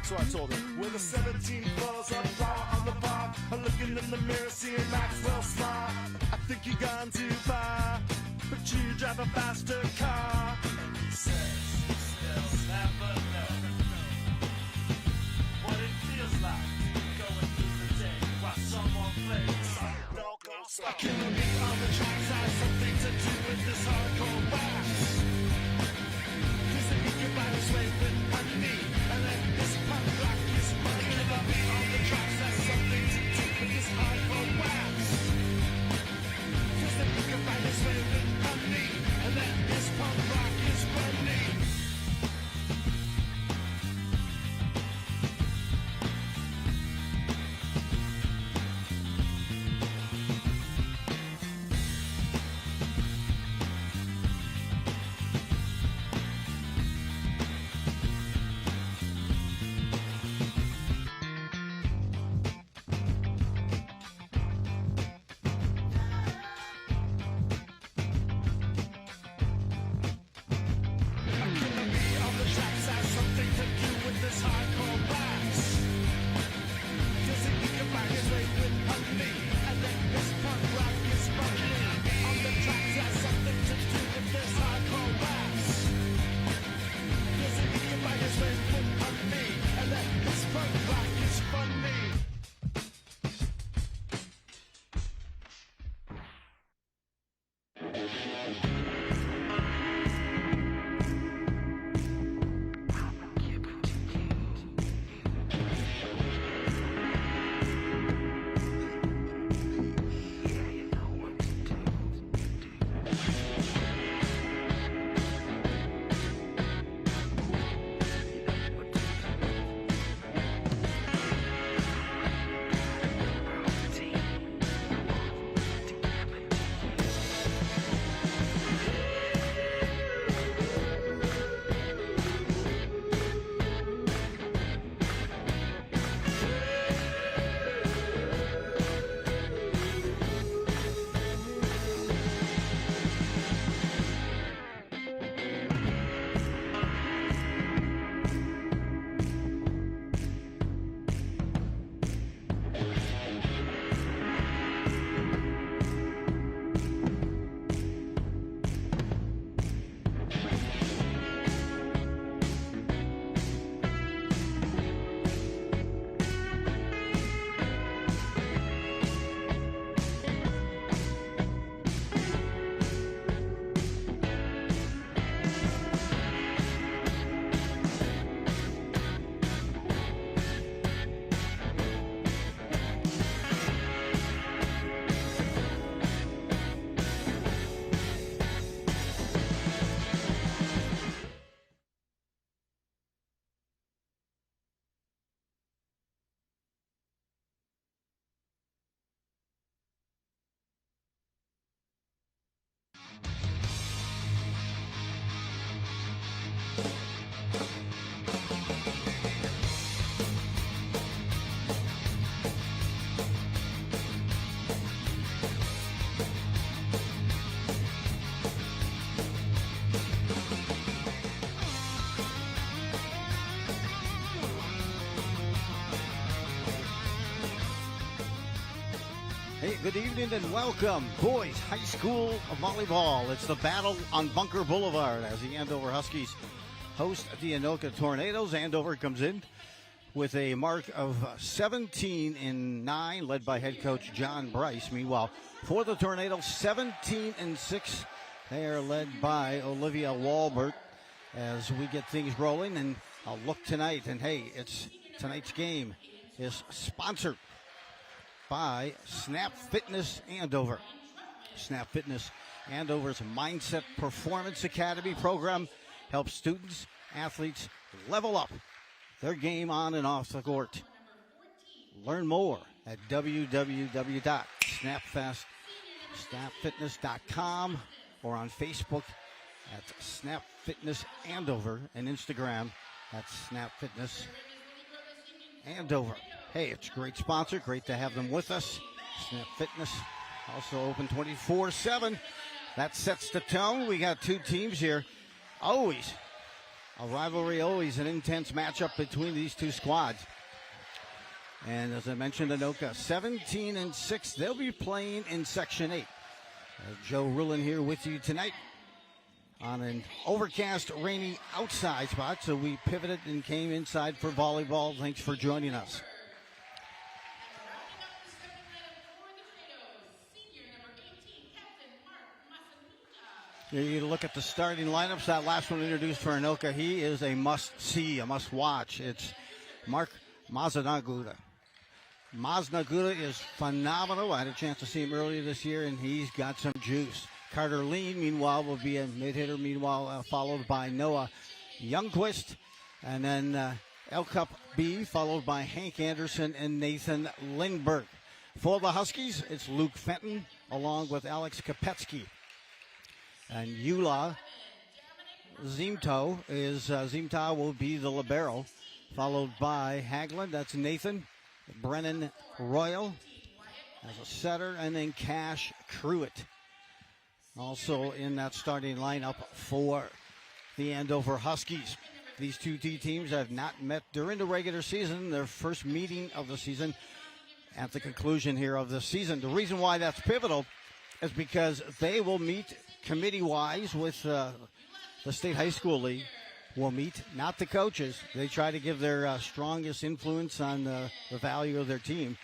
So I told her, with the 17 floors of power on the bar, I'm looking in the mirror, seeing Maxwell smile. I think you've gone too far, but you drive a faster car. Says, still never know what it feels like going through the day while someone plays. Don't go stop. Killing me on the tracks has something to do with this hardcore wax. Cause if you can find his way with honey, and then this punk rock is money. Killing me on the tracks has something to do with this hardcore wax. Cause if you can find his way with honey, and then this punk rock is money. Hey, good evening and welcome, boys high school volleyball. It's the battle on Bunker Boulevard as the Andover Huskies host the Anoka Tornadoes. Andover comes in with a mark of 17-9, led by head coach John Bryce. Meanwhile, for the Tornadoes, 17-6. They are led by Olivia Walbert as we get things rolling. And I'll look tonight, and hey, tonight's game is sponsored by Snap Fitness Andover. Snap Fitness Andover's Mindset Performance Academy program helps students, athletes level up their game on and off the court. Learn more at www.snapfitness.com or on Facebook at Snap Fitness Andover and Instagram at Snap Fitness Andover. Hey, it's a great sponsor. Great to have them with us. Snap Fitness, also open 24/7. That sets the tone. We got two teams here. Always A rivalry, always an intense matchup between these two squads. And as I mentioned, Anoka 17-6. They'll be playing in Section 8. Joe Rulin here with you tonight on an overcast, rainy outside spot. So we pivoted and came inside for volleyball. Thanks for joining us. You look at the starting lineups. That last one introduced for Anoka, he is a must-see, a must-watch. It's Mark Maznagura. Maznagura is phenomenal. I had a chance to see him earlier this year, and he's got some juice. Carter Lean, meanwhile, will be a mid-hitter. Meanwhile, followed by Noah Youngquist. And then El Cup B, followed by Hank Anderson and Nathan Lindbergh. For the Huskies, it's Luke Fenton, along with Alex Kopetsky. And Eula Zimto will be the libero, followed by Haglund. That's Nathan. Brennan Royal as a setter, and then Cash Cruitt also in that starting lineup for the Andover Huskies. These two teams have not met during the regular season, their first meeting of the season at the conclusion here of the season. The reason why that's pivotal is because they will meet committee-wise with the State High School League. Will meet, not the coaches. They try to give their strongest influence on the value of their team.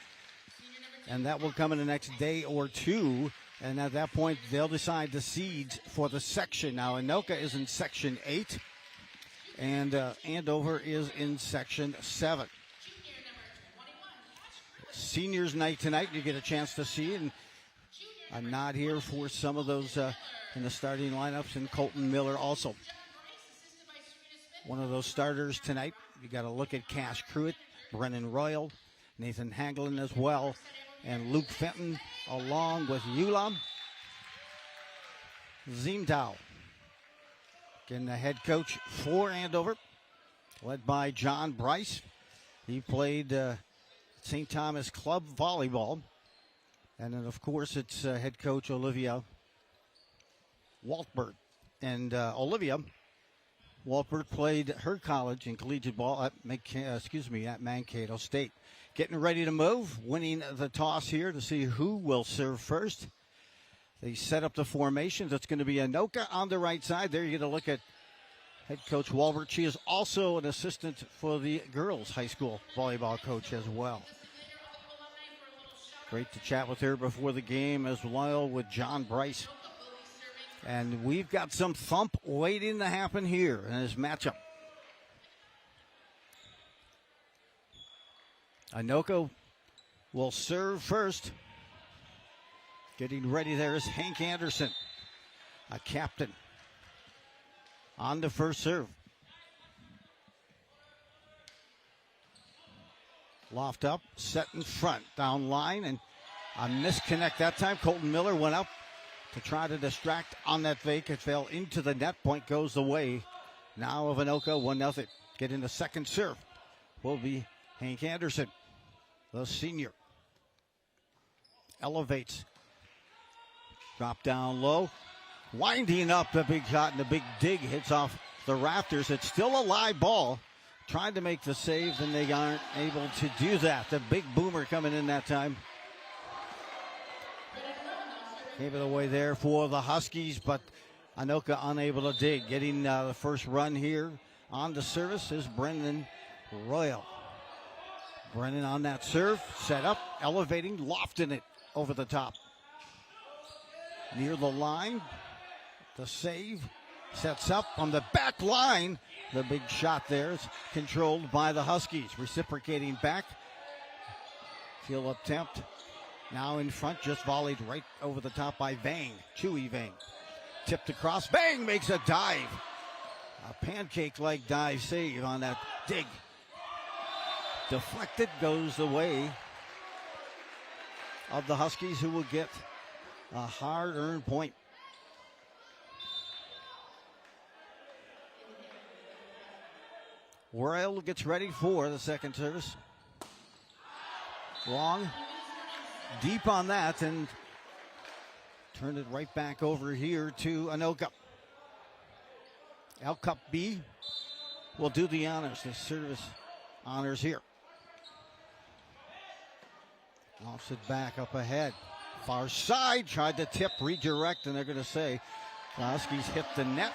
And that will come in the next day or two. And at that point, they'll decide the seeds for the section. Now, Anoka is in Section 8. And Andover is in Section 7. Seniors night tonight, you get a chance to see. And a nod here for some of those in the starting lineups. And Colton Miller also. One of those starters tonight. You got to look at Cash Cruitt, Brennan Royal, Nathan Haglund as well, and Luke Fenton along with Eula Zimtao. Again, the head coach for Andover, led by John Bryce. He played St. Thomas Club volleyball. And then, of course, it's head coach Olivia Waltberg. And Olivia Waltberg played her college and collegiate ball at Mankato State. Getting ready to move, winning the toss here to see who will serve first. They set up the formations. It's going to be Anoka on the right side. There you get a look at head coach Walbert. She is also an assistant for the girls high school volleyball coach as well. Great to chat with her before the game as well with John Bryce. And we've got some thump waiting to happen here in this matchup. Anoka will serve first. Getting ready there is Hank Anderson, a captain, on the first serve. Loft up, set in front, down line, and a misconnect that time. Colton Miller went up to try to distract on that fake. It fell into the net. Point goes the way now of Anoka, 1-0. Getting the second serve will be Hank Anderson, the senior. Elevates. Drop down low. Winding up the big shot, and the big dig hits off the rafters. It's still a live ball. Trying to make the save, and they aren't able to do that. The big boomer coming in that time. Gave it away there for the Huskies, but Anoka unable to dig. Getting the first run here on the service is Brendan Royal. Brennan on that serve, set up, elevating, lofting it over the top. Near the line, the save, sets up on the back line. The big shot there is controlled by the Huskies. Reciprocating back. Field attempt. Now in front, just volleyed right over the top by Vang. Chewy Vang. Tipped across. Vang makes a dive. A pancake-like dive save on that dig. Deflected, goes the way of the Huskies, who will get a hard-earned point. Royal gets ready for the second service. Long, deep on that, and turned it right back over here to Anoka. L Cup B will do the honors, the service honors here. Offs it back up ahead. Far side, tried to tip, redirect, and they're going to say the Huskies hit the net.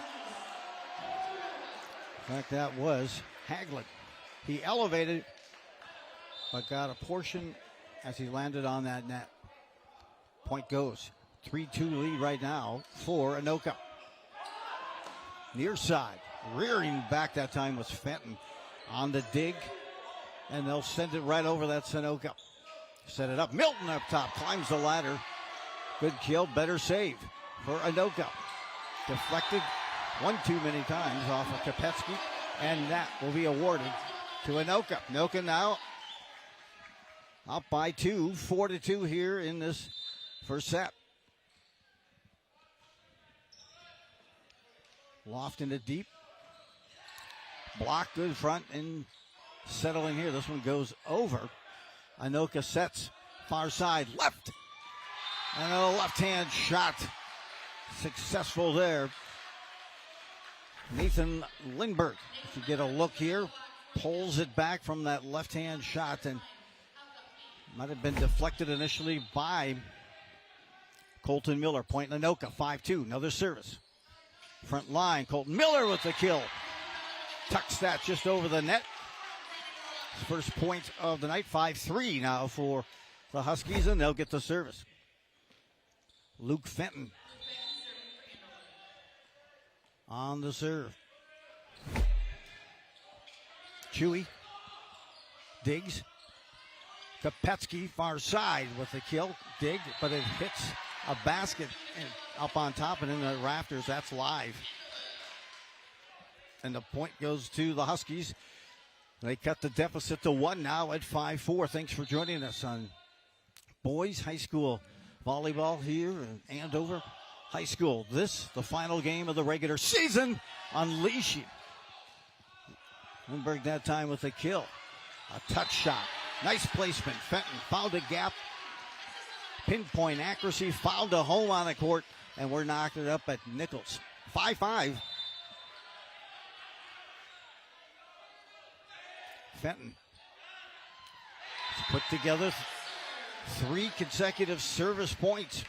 In fact, that was Haglund. He elevated, but got a portion as he landed on that net. Point goes. 3-2 lead right now for Anoka. Near side. Rearing back that time was Fenton on the dig. And they'll send it right over. That's Anoka. Set it up. Milton up top. Climbs the ladder. Good kill. Better save for Anoka. Deflected one too many times off of Kopetsky. And that will be awarded to Anoka. Anoka now up by 2. 4-2 here in this first set. Loft into deep. Block good front and settling here. This one goes over. Anoka sets far side left. And a left-hand shot. Successful there. Nathan Lindbergh, if you get a look here, pulls it back from that left-hand shot and might have been deflected initially by Colton Miller. Point Anoka, 5-2, another service. Front line, Colton Miller with the kill. Tucks that just over the net. First point of the night, 5-3 now for the Huskies, and they'll get the service. Luke Fenton on the serve. Chewy digs. Kopetsky far side with the kill. Dig, but it hits a basket and up on top and in the rafters. That's live. And the point goes to the Huskies. They cut the deficit to 1 now at 5-4. Thanks for joining us on boys high school volleyball here in Andover High School. This, the final game of the regular season. Unleashing. Lindbergh that time with a kill. A touch shot. Nice placement. Fenton found a gap. Pinpoint accuracy. Fouled a home on the court. And we're knocking it up at Nichols. 5-5. Fenton put together 3 consecutive service points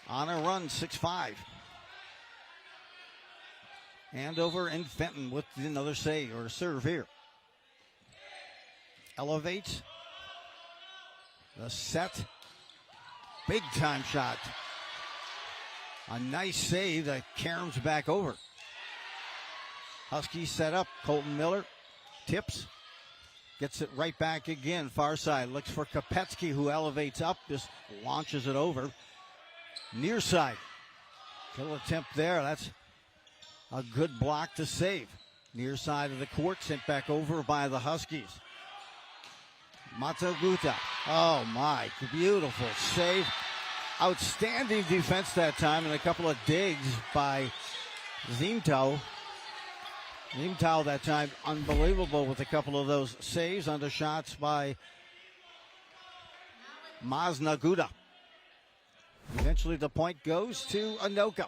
on a run, 6-5. Andover and Fenton with another save or serve here. Elevates the set. Big time shot. A nice save that caroms back over. Huskies set up. Colton Miller tips. Gets it right back again. Far side. Looks for Kopetsky, who elevates up. Just launches it over. Near side. Kill attempt there. That's a good block to save. Near side of the court. Sent back over by the Huskies. Mataguta. Oh my. Beautiful save. Outstanding defense that time. And a couple of digs by Zimtau. Zimtau that time, unbelievable with a couple of those saves under shots by Maznaguda. Eventually the point goes to Anoka.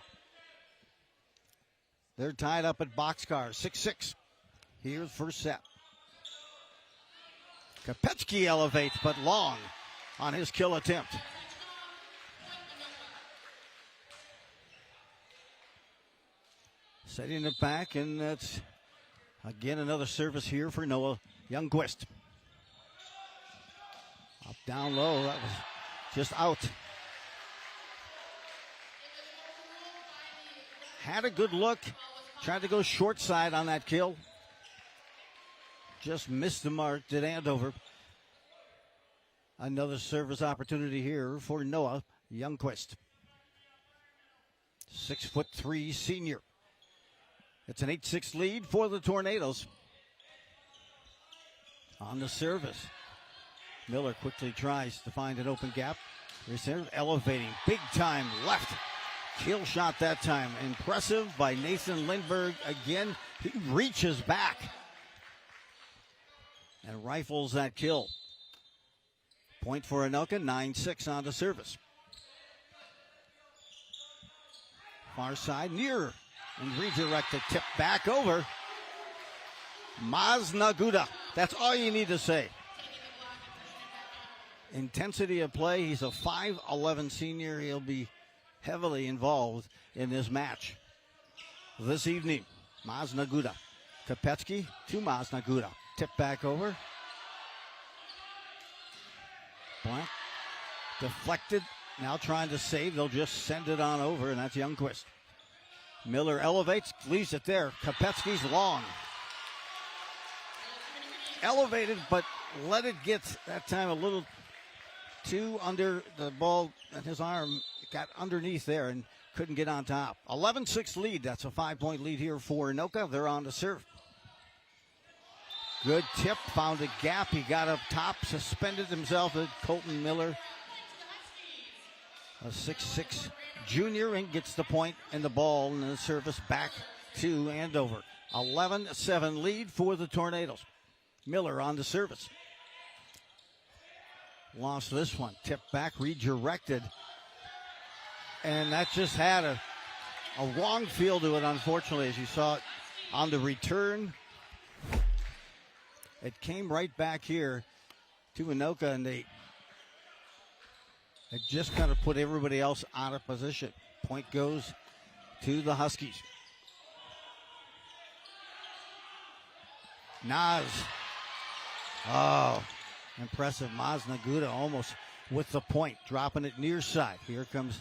They're tied up at boxcar, 6-6. Here's first set. Kopetsky elevates, but long on his kill attempt. Setting it back, and that's, again, another service here for Noah Youngquist. Up, down, low. That was just out. Had a good look. Tried to go short side on that kill. Just missed the mark, did Andover. Another service opportunity here for Noah Youngquist. 6'3" senior. It's an 8-6 lead for the Tornadoes. On the service. Miller quickly tries to find an open gap. They're elevating. Big time left. Kill shot that time. Impressive by Nathan Lindbergh. Again, he reaches back and rifles that kill. Point for Anoka, 9-6 on the service. Far side, near. And redirected, tip back over. Maznaguda. That's all you need to say. Intensity of play. He's a 5'11 senior. He'll be heavily involved in this match this evening. Maznaguda. Kopetsky to Maznaguda. Tip back over. Blank. Deflected. Now trying to save. They'll just send it on over, and that's Youngquist. Miller elevates, leaves it there. Kopetsky's long. Elevated, but let it get that time a little too under the ball, and his arm got underneath there and couldn't get on top. 11-6 lead. That's a 5-point lead here for Anoka. They're on to serve. Good tip. Found a gap. He got up top. Suspended himself at Colton Miller. A 6'6 junior, and gets the point and the ball and the service back to Andover. 11-7 lead for the Tornadoes. Miller on the service. Lost this one. Tipped back, redirected. And that just had a wrong feel to it, unfortunately, as you saw it on the return. It came right back here to Anoka, and it just kind of put everybody else out of position. Point goes to the Huskies. Naz. Oh, impressive. Maznaguda almost with the point, dropping it near side. Here comes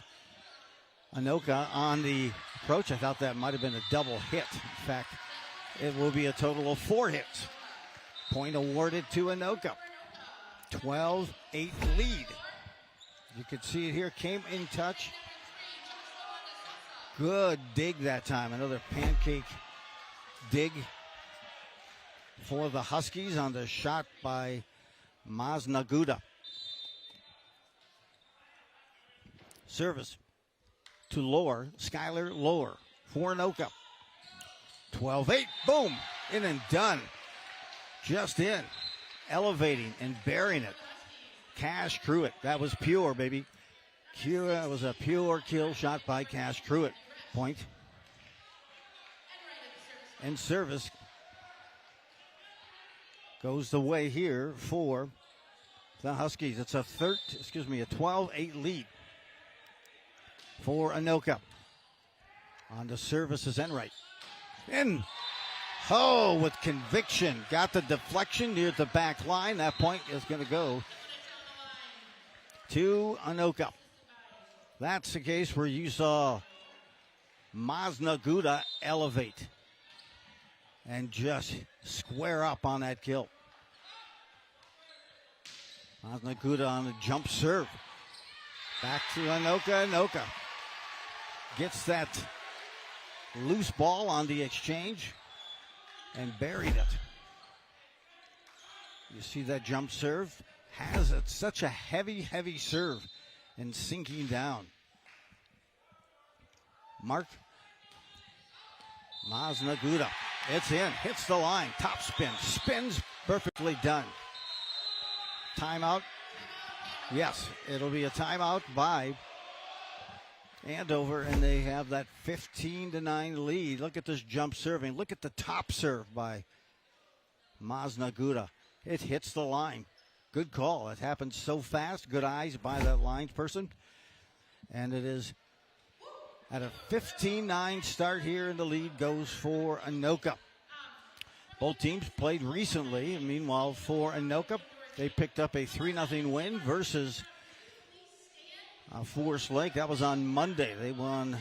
Anoka on the approach. I thought that might have been a double hit. In fact, it will be a total of 4 hits. Point awarded to Anoka. 12-8 lead. You can see it here. Came in touch. Good dig that time. Another pancake dig for the Huskies on the shot by Maznaguda. Service to Lohr. Skylar Lohr for Anoka. 12-8. Boom. In and done. Just in. Elevating and burying it. Cash Cruitt. That was pure, baby. That was a pure kill shot by Cash Cruitt. Point. And service goes the way here for the Huskies. It's a 12-8 lead for Anoka. On the service is Enright. In. Oh, with conviction. Got the deflection near the back line. That point is going to go to Anoka. That's the case where you saw Maznaguda elevate and just square up on that kill. Maznaguda on the jump serve. Back to Anoka. Anoka gets that loose ball on the exchange and buried it. You see that jump serve? Has it such a heavy serve and sinking down. Mark Maznaguda. It's in. Hits the line. Top spin. Spins perfectly done. Timeout. Yes, it'll be a timeout by Andover, and they have that 15-9 lead. Look at this jump serving. Look at the top serve by Maznaguda. It hits the line. Good call. It happened so fast. Good eyes by that lines person. And it is at a 15-9 start here, and the lead goes for Anoka. Both teams played recently. And meanwhile, for Anoka, they picked up a 3-0 win versus Forest Lake. That was on Monday. They won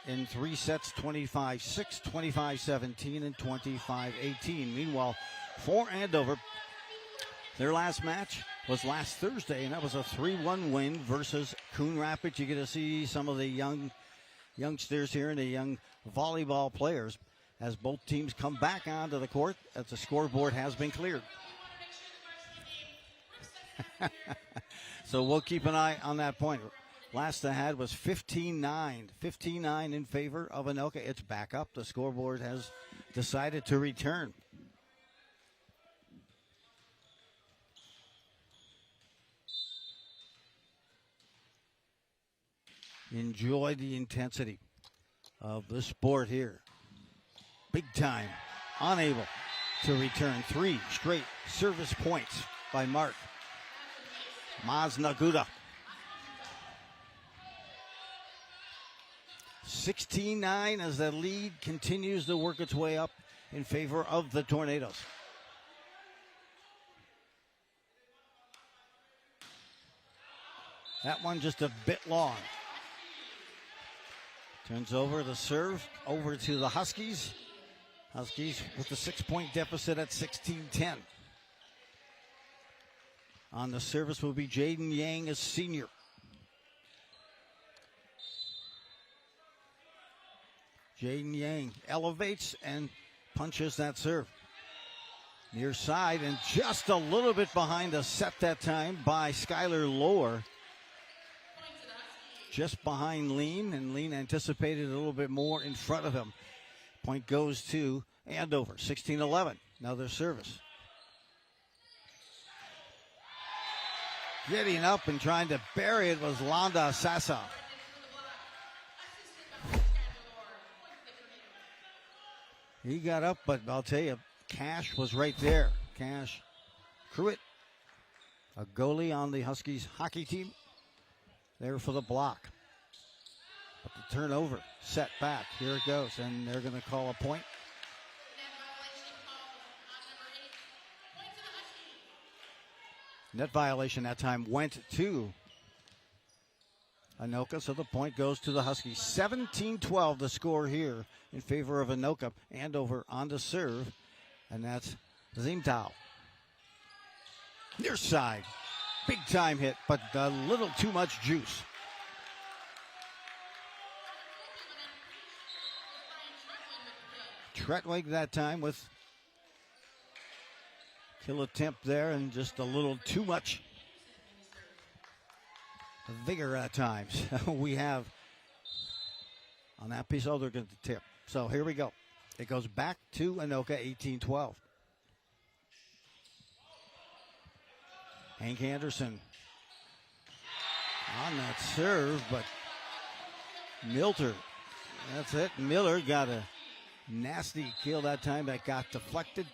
in 3 sets, 25-6, 25-17, and 25-18. Meanwhile, for Andover, their last match was last Thursday, and that was a 3-1 win versus Coon Rapids. You get to see some of the youngsters here and the young volleyball players as both teams come back onto the court as the scoreboard has been cleared. So we'll keep an eye on that point. Last I had was 15-9. 15-9 in favor of Anoka. It's back up. The scoreboard has decided to return. Enjoy the intensity of the sport here. Big time. Unable to return. 3 straight service points by Mark Maznaguda. 16-9 as the lead continues to work its way up in favor of the Tornadoes. That one just a bit long. Turns over the serve over to the Huskies. Huskies with the 6-point deficit at 16-10. On the service will be Jaden Yang, a senior. Jaden Yang elevates and punches that serve. Near side and just a little bit behind the set that time by Skylar Lohr. Just behind Lean, and Lean anticipated a little bit more in front of him. Point goes to Andover, 16-11. Another service. Getting up and trying to bury it was Landa Sasa. He got up, but I'll tell you, Cash was right there. Cash Pruitt, a goalie on the Huskies hockey team, there for the block. But the turnover, set back. Here it goes, and they're going to call a point. Net violation that time went to Anoka, so the point goes to the Huskies. 17-12 the score here in favor of Anoka. Andover on the serve, and that's Zimtao. Near side. Big time hit, but a little too much juice. Tretwig that time with kill attempt there and just a little too much vigor at times. We have on that piece. Oh, they're going to tip. So here we go. It goes back to Anoka, 18-12. Hank Anderson on that serve, but Milter, that's it. Miller got a nasty kill that time that got deflected.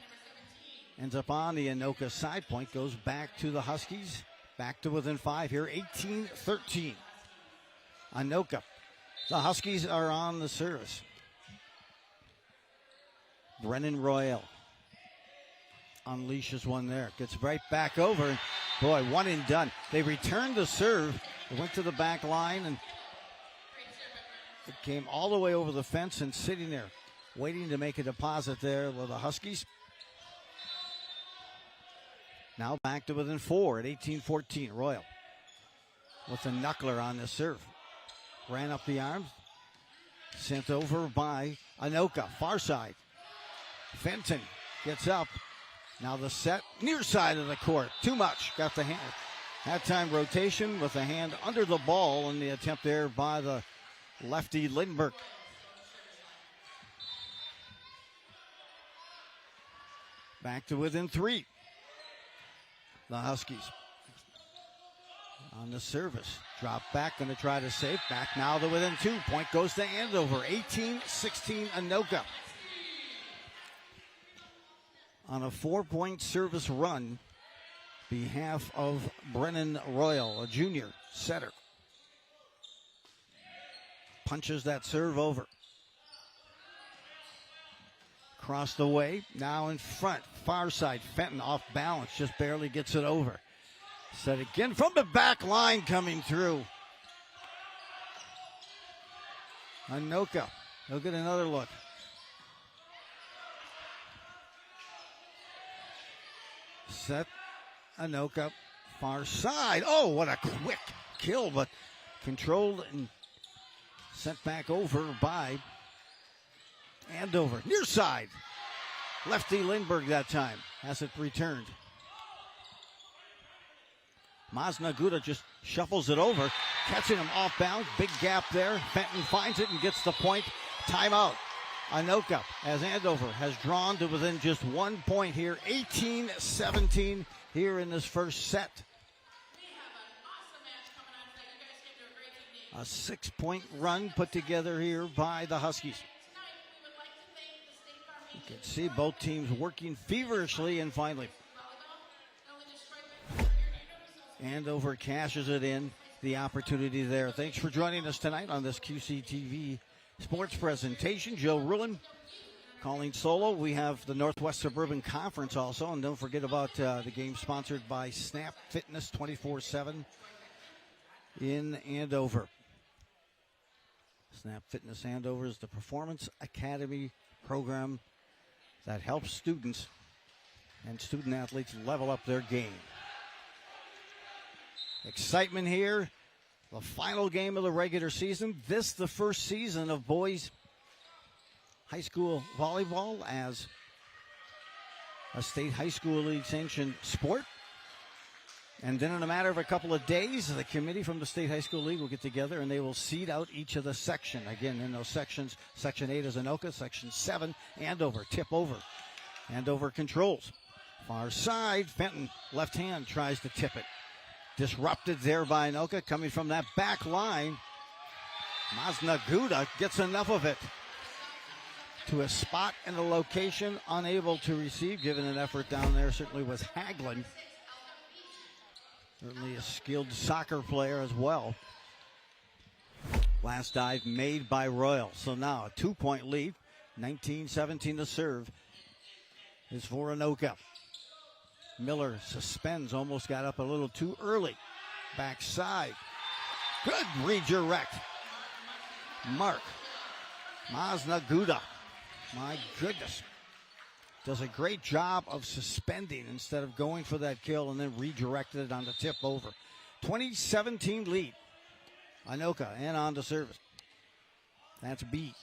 Ends up on the Anoka side point, goes back to the Huskies. Back to within 5 here, 18-13. Anoka. The Huskies are on the service. Brennan Royale unleashes one there. Gets right back over. Boy, one and done. They returned the serve. It went to the back line, and it came all the way over the fence and sitting there, waiting to make a deposit there with the Huskies. Now back to within 4 at 18-14. Royal with a knuckler on the serve. Ran up the arms. Sent over by Anoka. Far side. Fenton gets up. Now the set. Near side of the court. Too much. Got the hand. That time rotation with a hand under the ball in the attempt there by the lefty Lindbergh. Back to within 3. The Huskies on the service. Drop back, going to try to save. Back now to within 2. Point goes to Andover. 18-16 Anoka. On a 4-point service run, behalf of Brennan Royal, a junior setter. Punches that serve over. Across the way, now in front, far side, Fenton off balance, just barely gets it over. Set again from the back line coming through. Anoka, he'll get another look. Set, Anoka, far side. Oh, what a quick kill, but controlled and sent back over by Andover. Near side. Lefty Lindbergh that time has it returned. Maznaguda just shuffles it over, catching him off bounds. Big gap there. Fenton finds it and gets the point. Timeout. Anoka, as Andover has drawn to within just 1 point here. 18-17 here in this first set. A 6-point run put together here by the Huskies. can see both teams working feverishly, and finally Andover cashes it in. The opportunity there. Thanks for joining us tonight on this QCTV sports presentation. Joe Rulin calling solo. We have the Northwest Suburban Conference also, and don't forget about the game sponsored by Snap Fitness 24/7 in Andover. Snap Fitness Andover is the Performance Academy program that helps students and student athletes level up their game. Excitement here. The final game of the regular season. This the first season of boys high school volleyball as a state high school league sanctioned sport. And then in a matter of a couple of days, the committee from the State High School League will get together and they will seed out each of the section. Again, in those sections, Section 8 is Anoka, Section 7, Andover, tip over. Andover controls. Far side, Fenton, left hand, tries to tip it. Disrupted there by Anoka, coming from that back line. Maznaguda gets enough of it to a spot and a location, unable to receive, given an effort down there. Certainly was Haglund. Certainly a skilled soccer player as well. Last dive made by Royal. So now a 2-point lead. 19-17 to serve is for Anoka. Miller suspends, almost got up a little too early. Backside. Good redirect. Mark Maznaguda. My goodness. Does a great job of suspending instead of going for that kill and then redirected it on the tip over. 2017 lead. Anoka and on to service. That's B.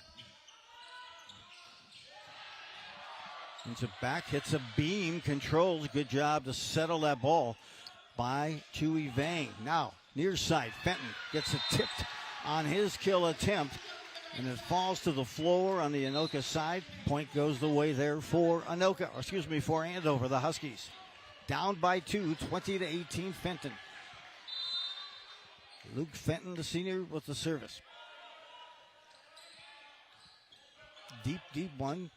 Into back, hits a beam, controls. Good job to settle that ball by Chewy Vang. Now, near side, Fenton gets it tipped on his kill attempt. And it falls to the floor on the Anoka side. Point goes the way there for for Andover, the Huskies. Down by 2, 20-18, Fenton. Luke Fenton, the senior, with the service. Deep one.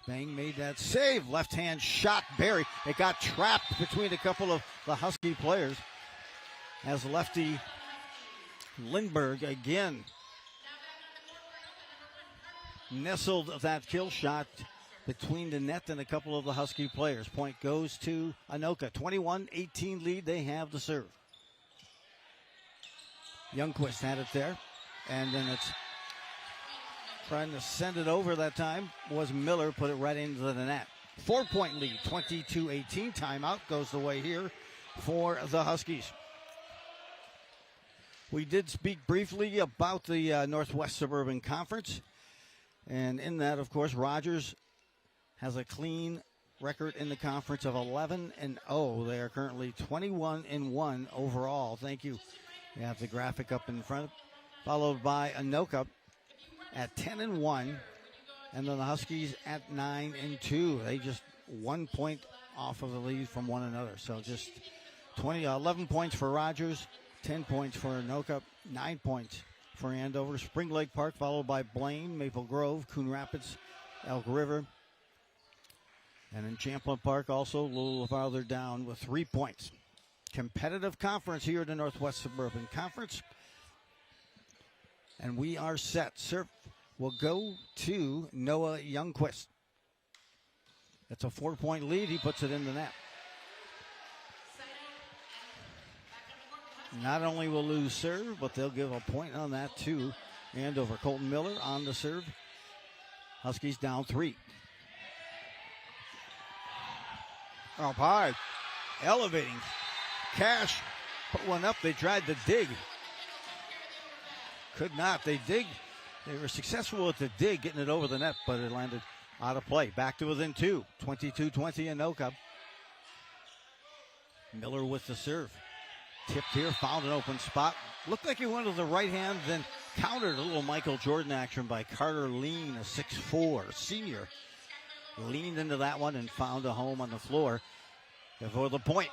Bang made that save. Left hand shot, Barry. It got trapped between a couple of the Husky players as lefty Lindbergh again nestled that kill shot between the net and a couple of the Husky players. Point goes to Anoka. 21-18 lead. They have the serve. Youngquist had it there. And then it's trying to send it over that time was Miller. Put it right into the net. 4-point lead. 22-18. Timeout goes the way here for the Huskies. We did speak briefly about the Northwest Suburban Conference. And in that, of course, Rogers has a clean record in the conference of 11-0. They are currently 21-1 overall. Thank you. You have the graphic up in front. Followed by Anoka at 10-1. And then the Huskies at 9-2. They just 1 point off of the lead from one another. So just 11 points for Rogers, 10 points for Anoka, 9 points for Andover. Spring Lake Park, followed by Blaine, Maple Grove, Coon Rapids, Elk River. And in Champlain Park, also a little farther down with 3 points. Competitive conference here at the Northwest Suburban Conference. And we are set. Serve will go to Noah Youngquist. That's a 4-point lead. He puts it in the net. Not only will lose serve, but they'll give a point on that too. Andover. Colton Miller on the serve. Huskies down 3. Up high. Elevating. Cash put one up. They tried to dig. Could not. They were successful with the dig, getting it over the net, but it landed out of play. Back to within 2. 22-20 Anoka. Miller with the serve. Tipped here, found an open spot. Looked like he went to the right hand, then countered a little Michael Jordan action by Carter Lean, a 6'4" senior. Leaned into that one and found a home on the floor for the point.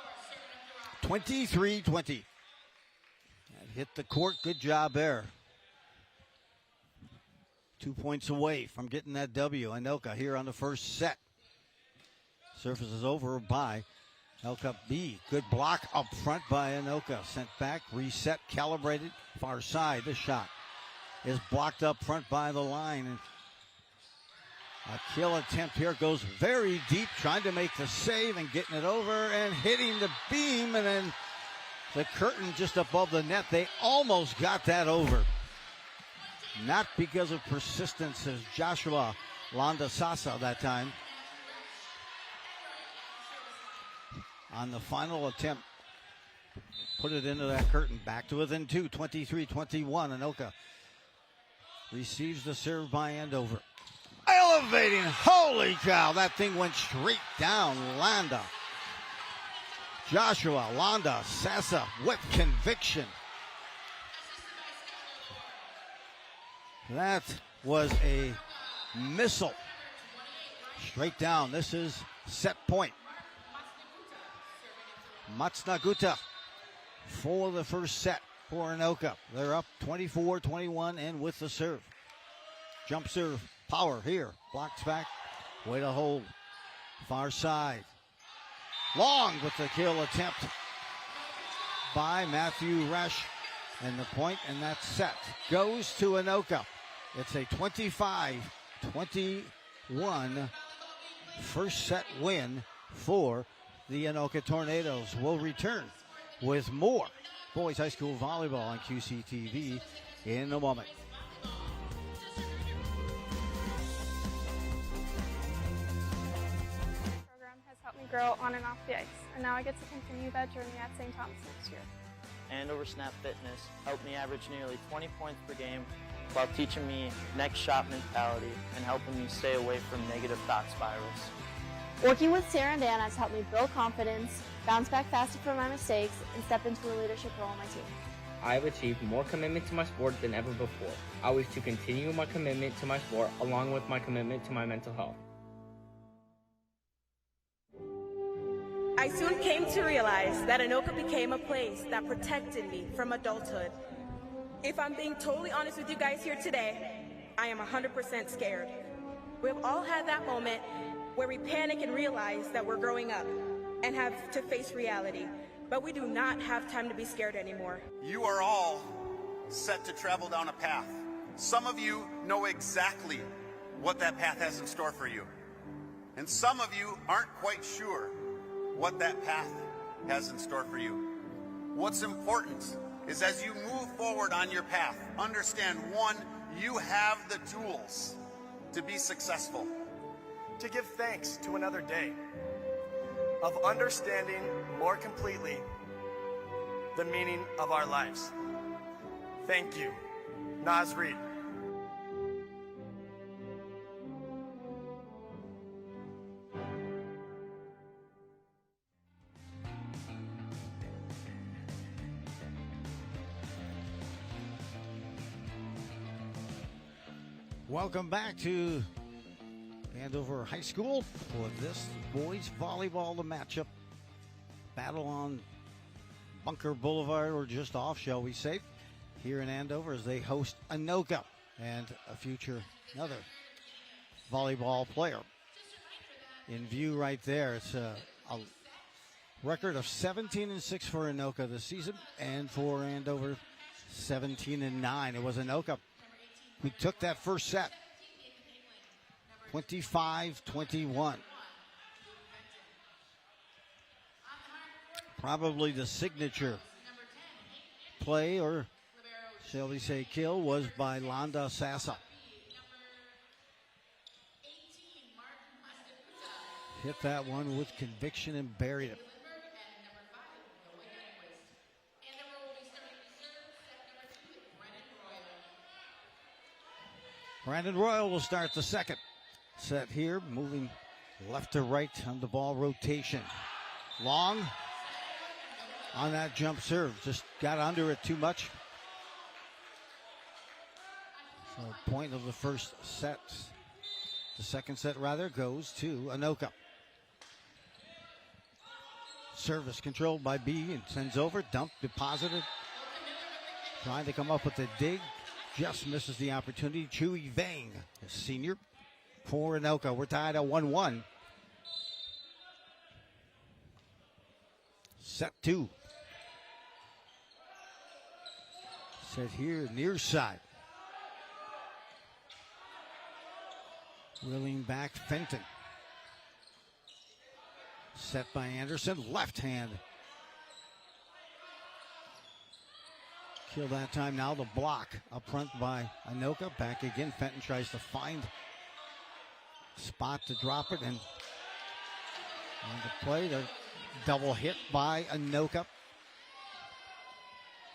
23-20. Hit the court. Good job there. 2 points away from getting that W. Anoka here on the first set. Service is over by Anoka B. Good block up front by Anoka. Sent back, reset, calibrated, far side. The shot is blocked up front by the line. And a kill attempt here goes very deep, trying to make the save and getting it over and hitting the beam, and then the curtain just above the net. They almost got that over. Not because of persistence as Joshua Landasasa that time. On the final attempt, put it into that curtain. Back to within 2, 23-21. Anoka receives the serve by Andover. Elevating, holy cow, that thing went straight down. Landa. Joshua Landasasa with conviction. That was a missile. Straight down. This is set point. Matsunaguta for the first set for Anoka. They're up 24-21 and with the serve. Jump serve, power here. Blocks back, way to hold. Far side. Long with the kill attempt by Matthew Resch. And the point, and that set goes to Anoka. It's a 25-21 first set win for the Anoka Tornadoes. Will return with more boys high school volleyball on QCTV in a moment. Program has helped me grow on and off the ice, and now I get to continue that journey at St. Thomas next year. Andover Snap Fitness helped me average nearly 20 points per game while teaching me next shot mentality and helping me stay away from negative thought spirals. Working with Sarah and Dan has helped me build confidence, bounce back faster from my mistakes, and step into a leadership role on my team. I have achieved more commitment to my sport than ever before. I wish to continue my commitment to my sport along with my commitment to my mental health. I soon came to realize that Anoka became a place that protected me from adulthood. If I'm being totally honest with you guys here today, I am 100% scared. We've all had that moment where we panic and realize that we're growing up and have to face reality, but we do not have time to be scared anymore. You are all set to travel down a path. Some of you know exactly what that path has in store for you, and some of you aren't quite sure what that path has in store for you. What's important is as you move forward on your path, understand, one, you have the tools to be successful. To give thanks to another day, of understanding more completely the meaning of our lives. Thank you, Naz Reed. Welcome back to Andover High School for this boys volleyball, the matchup. Battle on Bunker Boulevard, or just off, shall we say, here in Andover as they host Anoka and another volleyball player. In view right there, it's a record of 17-6 for Anoka this season, and for Andover, 17-9. It was Anoka who took that first set, 25-21. Probably the signature play, or shall we say kill, was by Landasasa. Hit that one with conviction and buried it. Brandon Royal will start the second set here, moving left to right on the ball rotation. Long on that jump serve, just got under it too much. So point of the first set, the second set rather, goes to Anoka. Service controlled by B and sends over, dump, deposited. Trying to come up with a dig. just misses the opportunity. Chewy Vang, a senior for Anoka. We're tied at 1-1. Set 2. Set here near side. Wheeling back Fenton. Set by Anderson, left hand. Kill that time. Now the block up front by Anoka. Back again. Fenton tries to find spot to drop it, and on the play, the double hit by Anoka.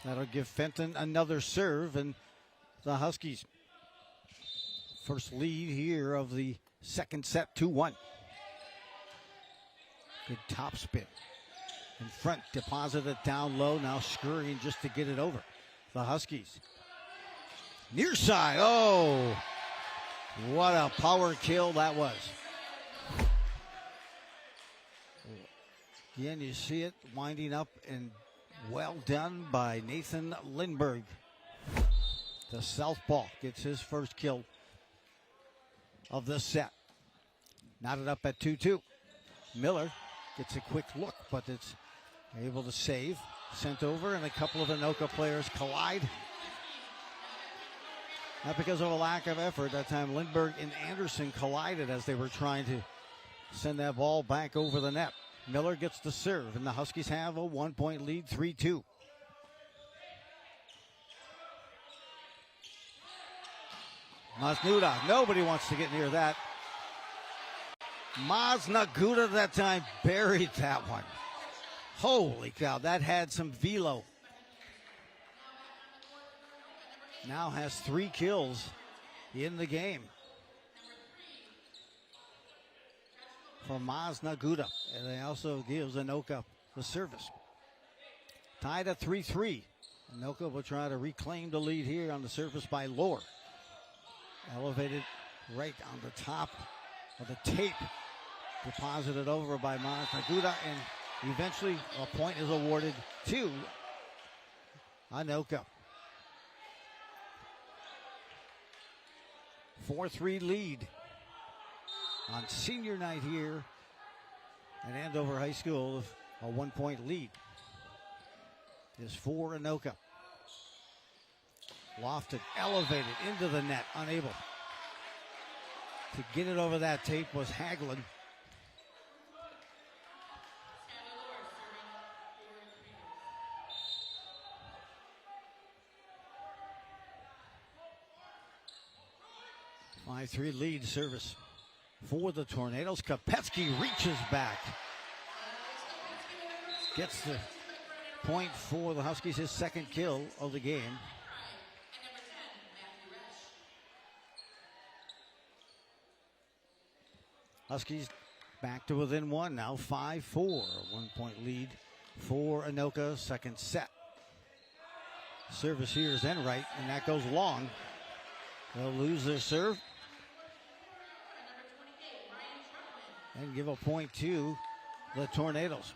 That'll give Fenton another serve, and the Huskies first lead here of the second set, 2-1. Good top spin. In front, deposited down low, now scurrying just to get it over. The Huskies. Near side, oh! What a power kill that was. Again, you see it winding up, and well done by Nathan Lindberg. The southpaw gets his first kill of this set. Knotted up at 2-2. Miller gets a quick look, but it's able to save. Sent over, and a couple of Anoka players collide. Not because of a lack of effort. That time Lindberg and Anderson collided as they were trying to send that ball back over the net. Miller gets the serve, and the Huskies have a 1-point lead, 3-2. Masnuda, nobody wants to get near that. Masnaguda that time buried that one. Holy cow, that had some velo. Now has 3 kills in the game for Masnaguda. And it also gives Anoka the service. Tied at 3-3. Anoka will try to reclaim the lead here on the service by Lohr. Elevated right on the top of the tape. Deposited over by Masnaguda, and eventually a point is awarded to Anoka. 4-3 lead on senior night here at Andover High School. A 1-point lead is for Anoka. Lofted, elevated into the net, unable to get it over that tape was Hagelin. A 5-3 lead service for the Tornadoes. Kopetsky reaches back. Gets the point for the Huskies, his second kill of the game. Huskies back to within 1 now, 5-4. A 1-point lead for Anoka, second set. Service here is Enright, and that goes long. They'll lose their serve and give a point to the Tornadoes.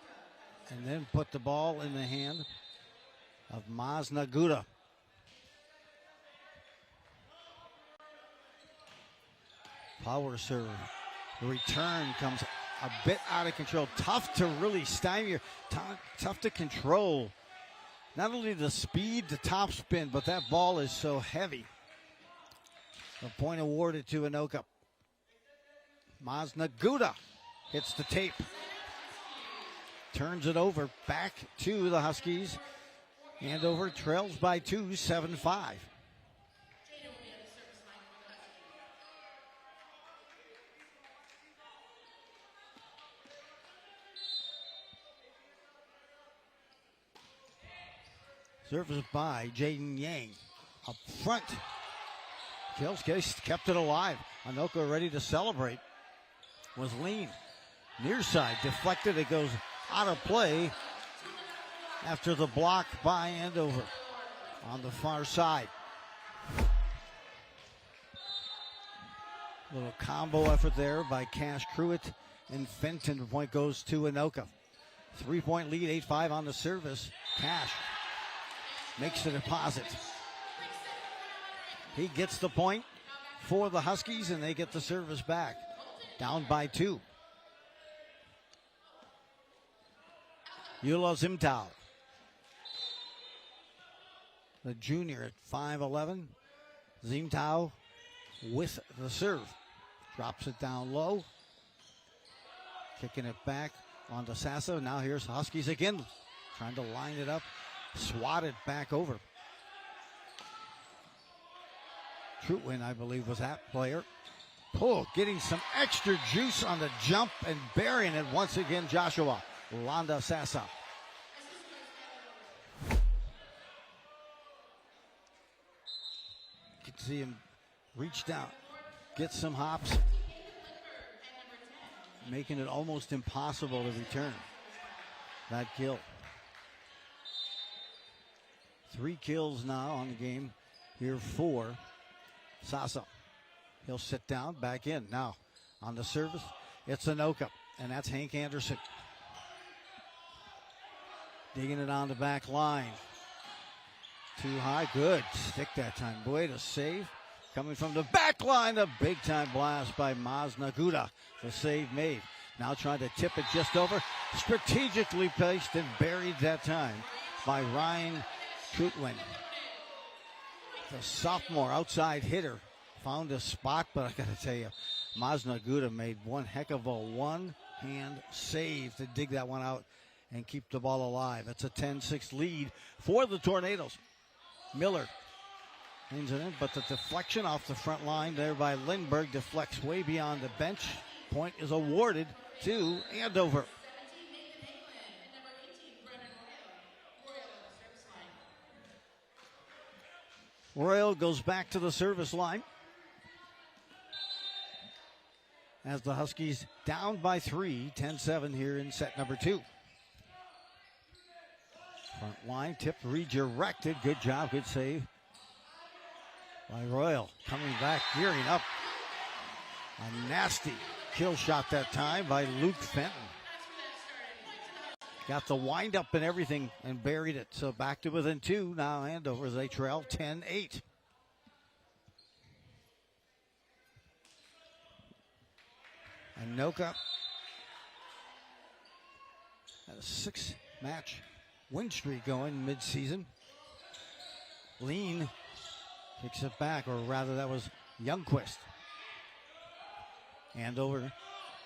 And then put the ball in the hand of Masnaguda. Power serve. The return comes a bit out of control. Tough to really stymie, tough to control. Not only the speed, the top spin, but that ball is so heavy. A point awarded to Anoka. Masnaguda hits the tape. Turns it over back to the Huskies. Andover trails by 2, 7-5. Service by Jaden Yang. Up front. Kills kept it alive. Anoka ready to celebrate. Was lean. Near side. Deflected. It goes out of play after the block by Andover on the far side. Little combo effort there by Cash Cruitt and Fenton. The point goes to Anoka. 3-point lead, 8-5 on the service. Cash makes the deposit. He gets the point for the Huskies, and they get the service back. Down by 2. Yulo Zimtao, the junior at 5'11". Zimtao with the serve. Drops it down low. Kicking it back onto Sassa. Now here's Huskies again. Trying to line it up. Swatted back over. Trutwin, I believe, was that player. Oh, getting some extra juice on the jump and burying it once again, Joshua Landa Sassa. You can see him reach down, get some hops, making it almost impossible to return that kill. 3 kills now on the game here for Sassa. He'll sit down, back in. Now on the service, it's Anoka, and that's Hank Anderson. Digging it on the back line. Too high, good stick that time. Boy, to save. Coming from the back line, the big time blast by Maz Naguda. The save made. Now trying to tip it just over. Strategically placed and buried that time by Ryan Trutwin. The sophomore outside hitter found a spot, but I got to tell you, Maz Naguda made one heck of a one-hand save to dig that one out and keep the ball alive. It's a 10-6 lead for the Tornadoes. Miller brings it in, but the deflection off the front line there by Lindbergh deflects way beyond the bench. Point is awarded to Andover. Royal goes back to the service line as the Huskies down by 3, 10-7 here in set number 2. Front line tipped, redirected. Good job, good save by Royal. Coming back, gearing up. A nasty kill shot that time by Luke Fenton. Got the wind up and everything and buried it. So back to within 2 now. Andover as they trail 10-8. Anoka had a 6-match win streak going mid-season. Lean kicks it back, or rather that was Youngquist. Andover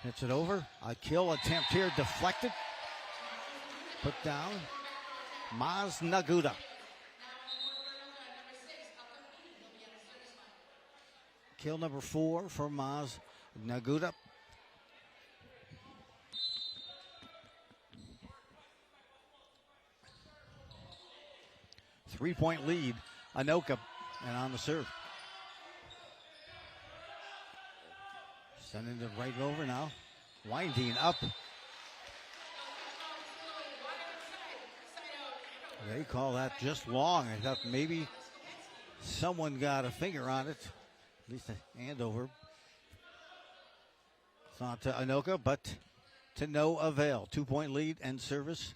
hits it over. A kill attempt here deflected. Put down. Maz Naguda. Kill number 4 for Maz Naguda. Three-point lead, Anoka, and on the serve. Sending it right over now. Winding up. They call that just long. I thought maybe someone got a finger on it. At least Andover. It's not to Anoka, but to no avail. 2-point lead and service.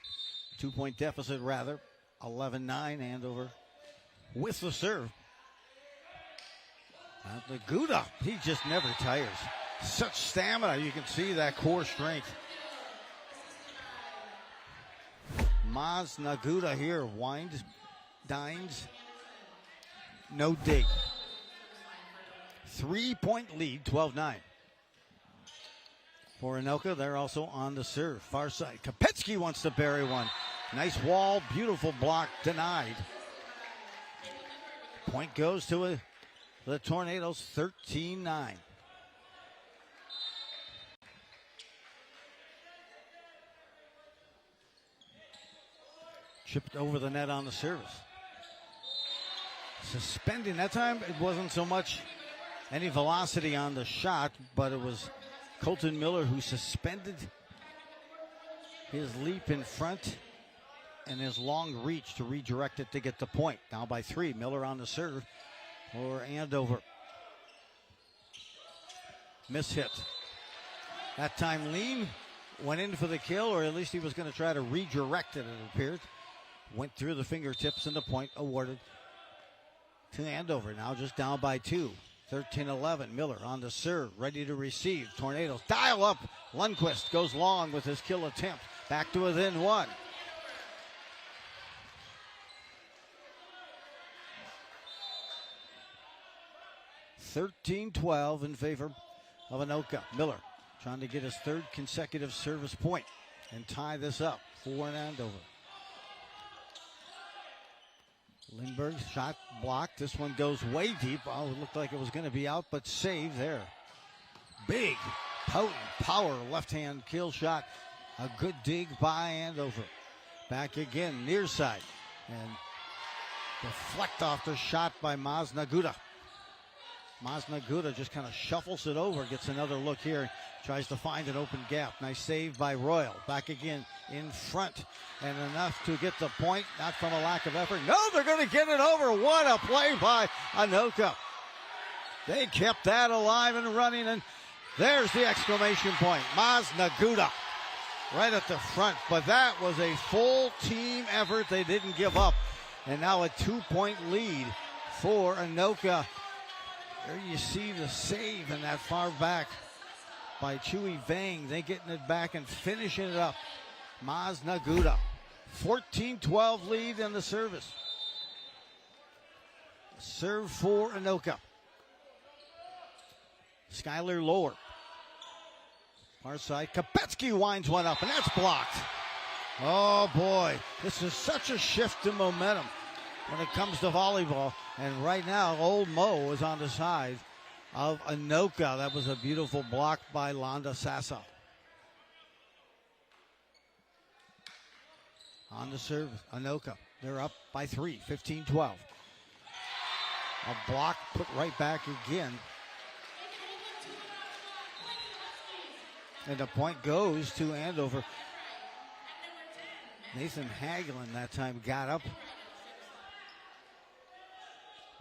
2-point deficit, rather. 11-9, Andover with the serve. And Naguda, he just never tires. Such stamina, you can see that core strength. Maz Naguda here, winds, dines, no dig. 3-point lead, 12-9. For Anoka, they're also on the serve. Far side, Kopetsky wants to bury one. Nice wall, beautiful block, denied. Point goes to the Tornadoes, 13-9. Chipped over the net on the service. Suspending, that time it wasn't so much any velocity on the shot, but it was Colton Miller who suspended his leap in front and his long reach to redirect it to get the point. Now by 3, Miller on the serve for Andover. Miss hit. That time Lean went in for the kill, or at least he was going to try to redirect it, it appeared. Went through the fingertips and the point awarded to Andover. Now just down by 2. 13-11. Miller on the serve, ready to receive. Tornadoes dial up. Lundquist goes long with his kill attempt. Back to within 1. (13-12) in favor of Anoka. Miller trying to get his 3rd consecutive service point and tie this up for Andover. Lindbergh shot blocked. This one goes way deep. Oh, it looked like it was going to be out, but saved there. Big, potent, power left-hand kill shot. A good dig by Andover. Back again, near side. And deflect off the shot by Maznaguda. Maznaguda just kind of shuffles it over, gets another look here, tries to find an open gap. Nice save by Royal. Back again in front, and enough to get the point, not from a lack of effort. No, they're going to get it over. What a play by Anoka. They kept that alive and running, and there's the exclamation point. Maznaguda right at the front, but that was a full team effort. They didn't give up, and now a 2-point lead for Anoka. There you see the save in that far back by Chewy Vang. They getting it back and finishing it up. Maznaguda. 14-12 lead in the service. Serve for Anoka. Skylar Lower. Far side. Kopetsky winds one up, and that's blocked. Oh, boy. This is such a shift in momentum when it comes to volleyball. And right now, Old Mo is on the side of Anoka. That was a beautiful block by Londa Sassa. On the serve, Anoka. They're up by 3, 15-12. A block put right back again. And the point goes to Andover. Nathan Hagelin that time got up.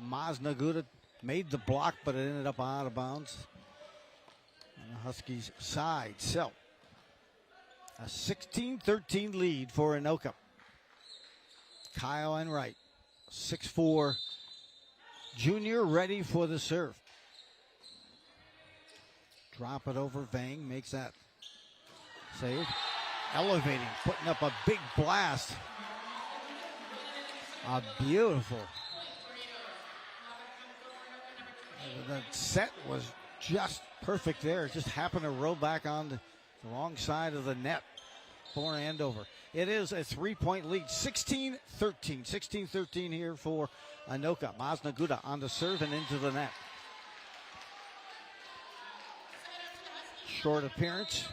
Maznaguda made the block, but it ended up out of bounds on the Huskies' side. So, a 16-13 lead for Anoka. Kyle Enright, 6'4" junior, ready for the serve. Drop it over. Vang makes that save. Elevating, putting up a big blast. A beautiful. The set was just perfect there. It just happened to roll back on the wrong side of the net for Andover. It is a 3-point lead, 16-13. 16-13 here for Anoka. Maznaguda on the serve and into the net. Short appearance.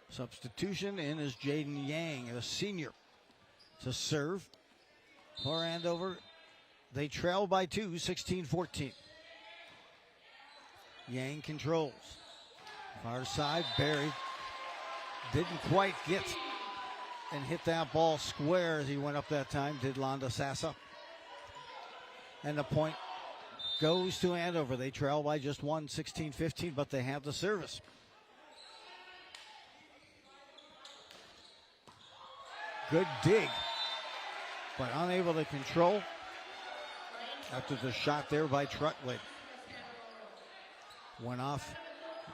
Substitution in is Jaden Yang, a senior, to serve for Andover. They trail by 2, 16-14. Yang controls. Far side, buried. Didn't quite get and hit that ball square as he went up that time, did Londa Sassa. And the point goes to Andover. They trail by just 1, 16-15, but they have the service. Good dig, but unable to control after the shot there by Trutley. Went off.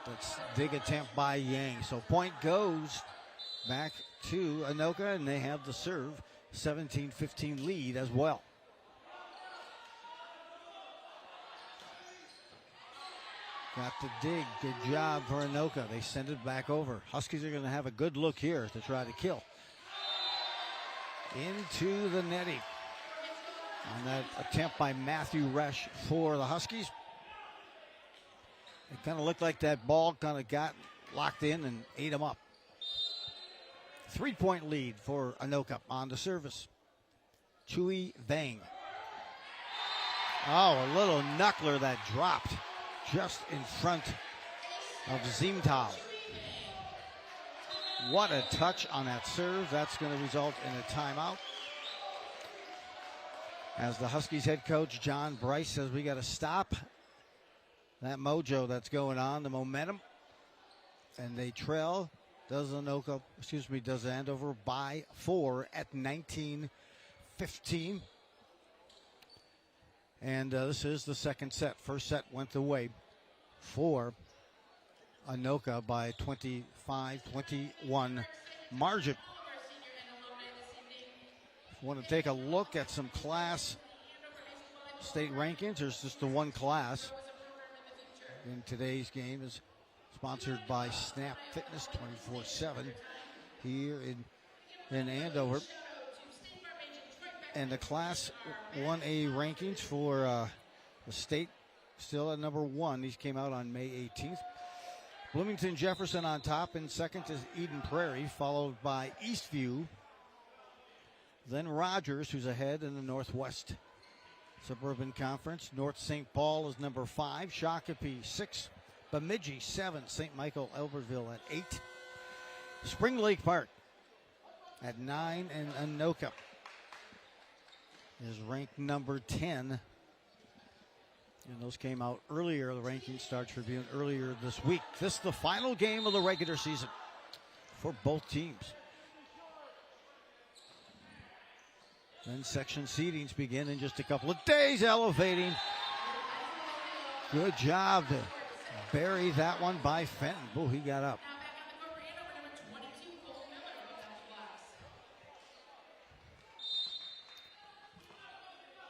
That's dig attempt by Yang. So point goes back to Anoka, and they have the serve. 17-15 lead as well. Got the dig. Good job for Anoka. They send it back over. Huskies are going to have a good look here to try to kill. Into the netting. On that attempt by Matthew Resch for the Huskies. It kind of looked like that ball kind of got locked in and ate them up. 3-point lead for Anoka on the service. Chewy Vang. Oh, a little knuckler that dropped just in front of Zimtal. What a touch on that serve. That's going to result in a timeout. As the Huskies head coach John Bryce says, we got to stop that mojo that's going on, the momentum. And they trail, does Andover by 4 at 19-15. 15. And this is the second set. First set went the way for Anoka by 25-21 margin. If you want to take a look at some class state rankings, there's just the one class in today's game is sponsored by Snap Fitness 24/7 here in Andover. And the Class 1A rankings for the state still at number 1. These came out on May 18th. Bloomington Jefferson on top. In second is Eden Prairie, followed by Eastview. Then Rogers, who's ahead in the Northwest Suburban Conference. North St. Paul is number 5. Shakopee 6. Bemidji 7. St. Michael Albertville at 8. Spring Lake Park at 9. And Anoka is ranked number 10. And those came out earlier. The ranking starts reviewing earlier this week. This is the final game of the regular season for both teams. Then section seedings begin in just a couple of days. Elevating. Good job to bury that one by Fenton. Oh, he got up.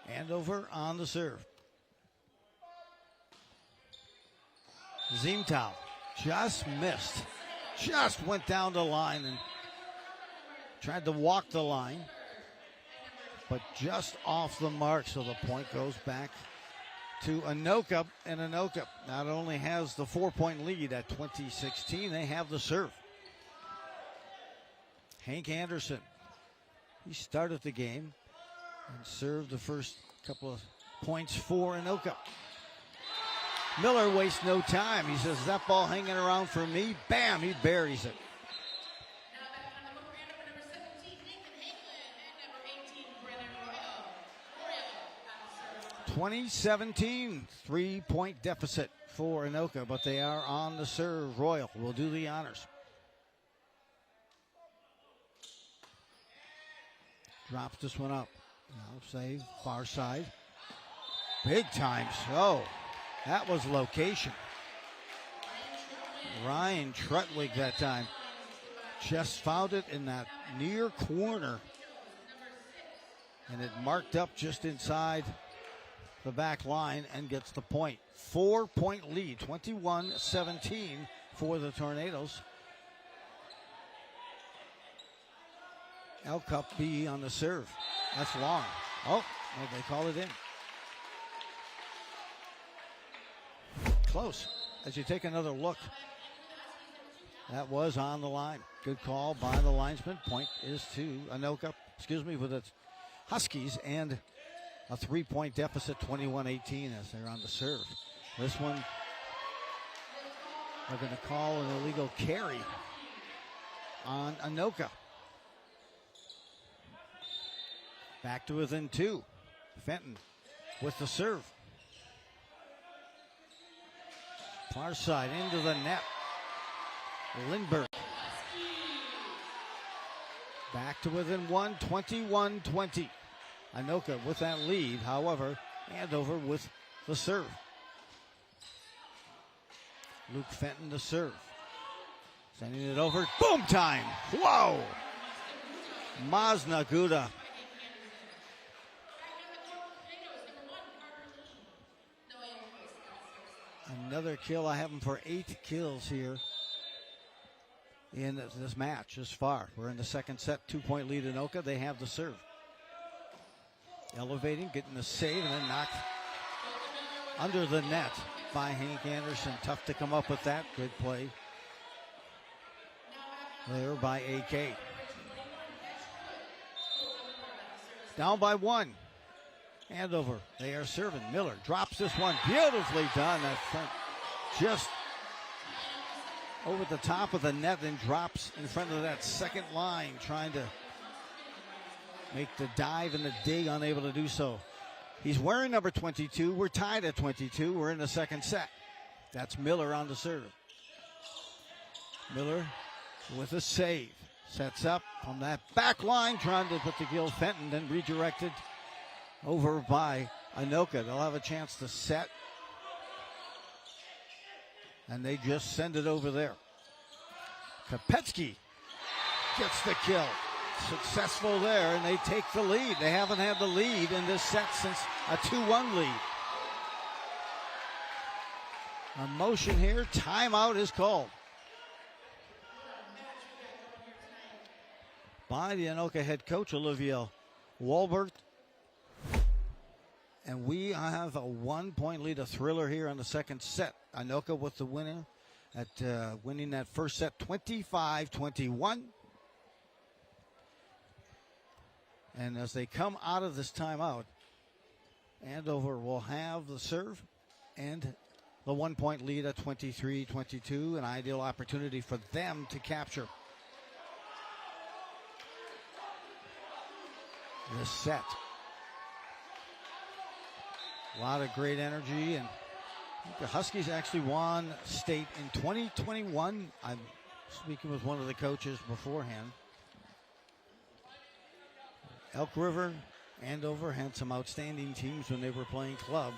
Andover on the serve. Zimtal just missed. Just went down the line and tried to walk the line, but just off the mark. So the point goes back to Anoka. And Anoka not only has the 4-point lead at 2016, they have the serve. Hank Anderson, he started the game and served the first couple of points for Anoka. Miller wastes no time. He says, that ball hanging around for me. Bam, he buries it. 2017 3-point deficit for Anoka, but they are on the serve. Royal will do the honors. Drops this one up. Now save, far side. Big time. Oh, that was location. Ryan Trutwig that time just found it in that near corner, and it marked up just inside the back line and gets the point. 4-point lead, 21-17 for the Tornadoes. L-Cup B on the serve. That's long. Oh, well, they call it in. Close. As you take another look, that was on the line. Good call by the linesman. Point is to Anoka, with the Huskies, and a 3-point deficit, 21-18 as they're on the serve. This one, they're going to call an illegal carry on Anoka. Back to within 2. Fenton with the serve. Far side into the net. Lindbergh. Back to within 1, 21-20. Anoka with that lead, however, Andover with the serve. Luke Fenton the serve. Sending it over. Boom time. Whoa. Maznaguda. Another kill. I have him for 8 kills here in this match thus far. We're in the second set. 2-point lead in Anoka. They have the serve. Elevating, getting the save, and then knocked under the net by Hank Anderson. Tough to come up with that. Good play there by AK. Down by 1. Andover, they are serving. Miller drops this one. Beautifully done. That front just over the top of the net, and drops in front of that second line, trying to make the dive and the dig, unable to do so. He's wearing number 22. We're tied at 22. We're in the second set. That's Miller on the serve. Miller with a save. Sets up from that back line, trying to put the Gil Fenton, then redirected over by Anoka. They'll have a chance to set. And they just send it over there. Kopetsky gets the kill. Successful there, and they take the lead. They haven't had the lead in this set since a 2-1 lead. A motion here. Timeout is called by the Anoka head coach, Olivia Walbert. And we have a 1-point lead, a thriller here on the second set. Anoka with the winner at winning that first set 25-21. And as they come out of this timeout, Andover will have the serve and the 1-point lead at 23-22, an ideal opportunity for them to capture this set. A lot of great energy, and the Huskies actually won state in 2021. I'm speaking with one of the coaches beforehand. Elk River, Andover had some outstanding teams when they were playing club.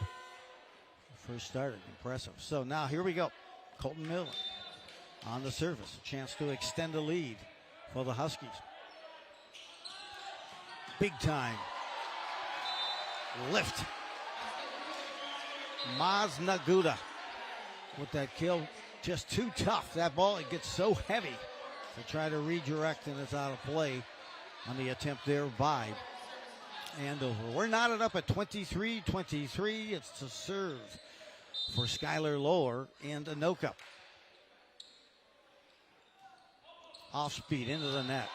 First started, impressive. So now here we go. Colton Miller on the service, a chance to extend the lead for the Huskies. Big time lift. Maz Naguda with that kill, just too tough. That ball, it gets so heavy to try to redirect, and it's out of play on the attempt there by Andover. We're knotted up at 23-23. It's to serve for Skylar Lohr and Anoka. Off speed into the net.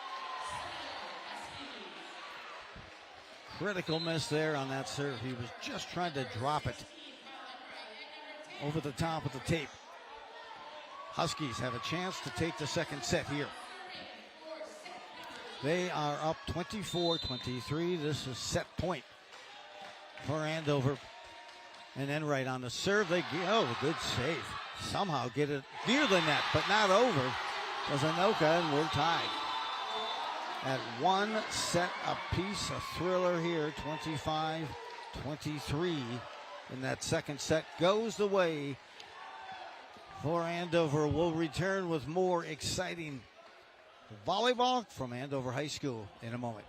Critical miss there on that serve. He was just trying to drop it over the top of the tape. Huskies have a chance to take the second set here. They are up 24-23. This is set point for Andover. And then right on the serve, they get, oh, good save. Somehow get it near the net, but not over. Does Anoka, and we're tied at one set apiece. A thriller here, 25-23. And that second set goes the way for Andover. We'll return with more exciting volleyball from Andover High School in a moment.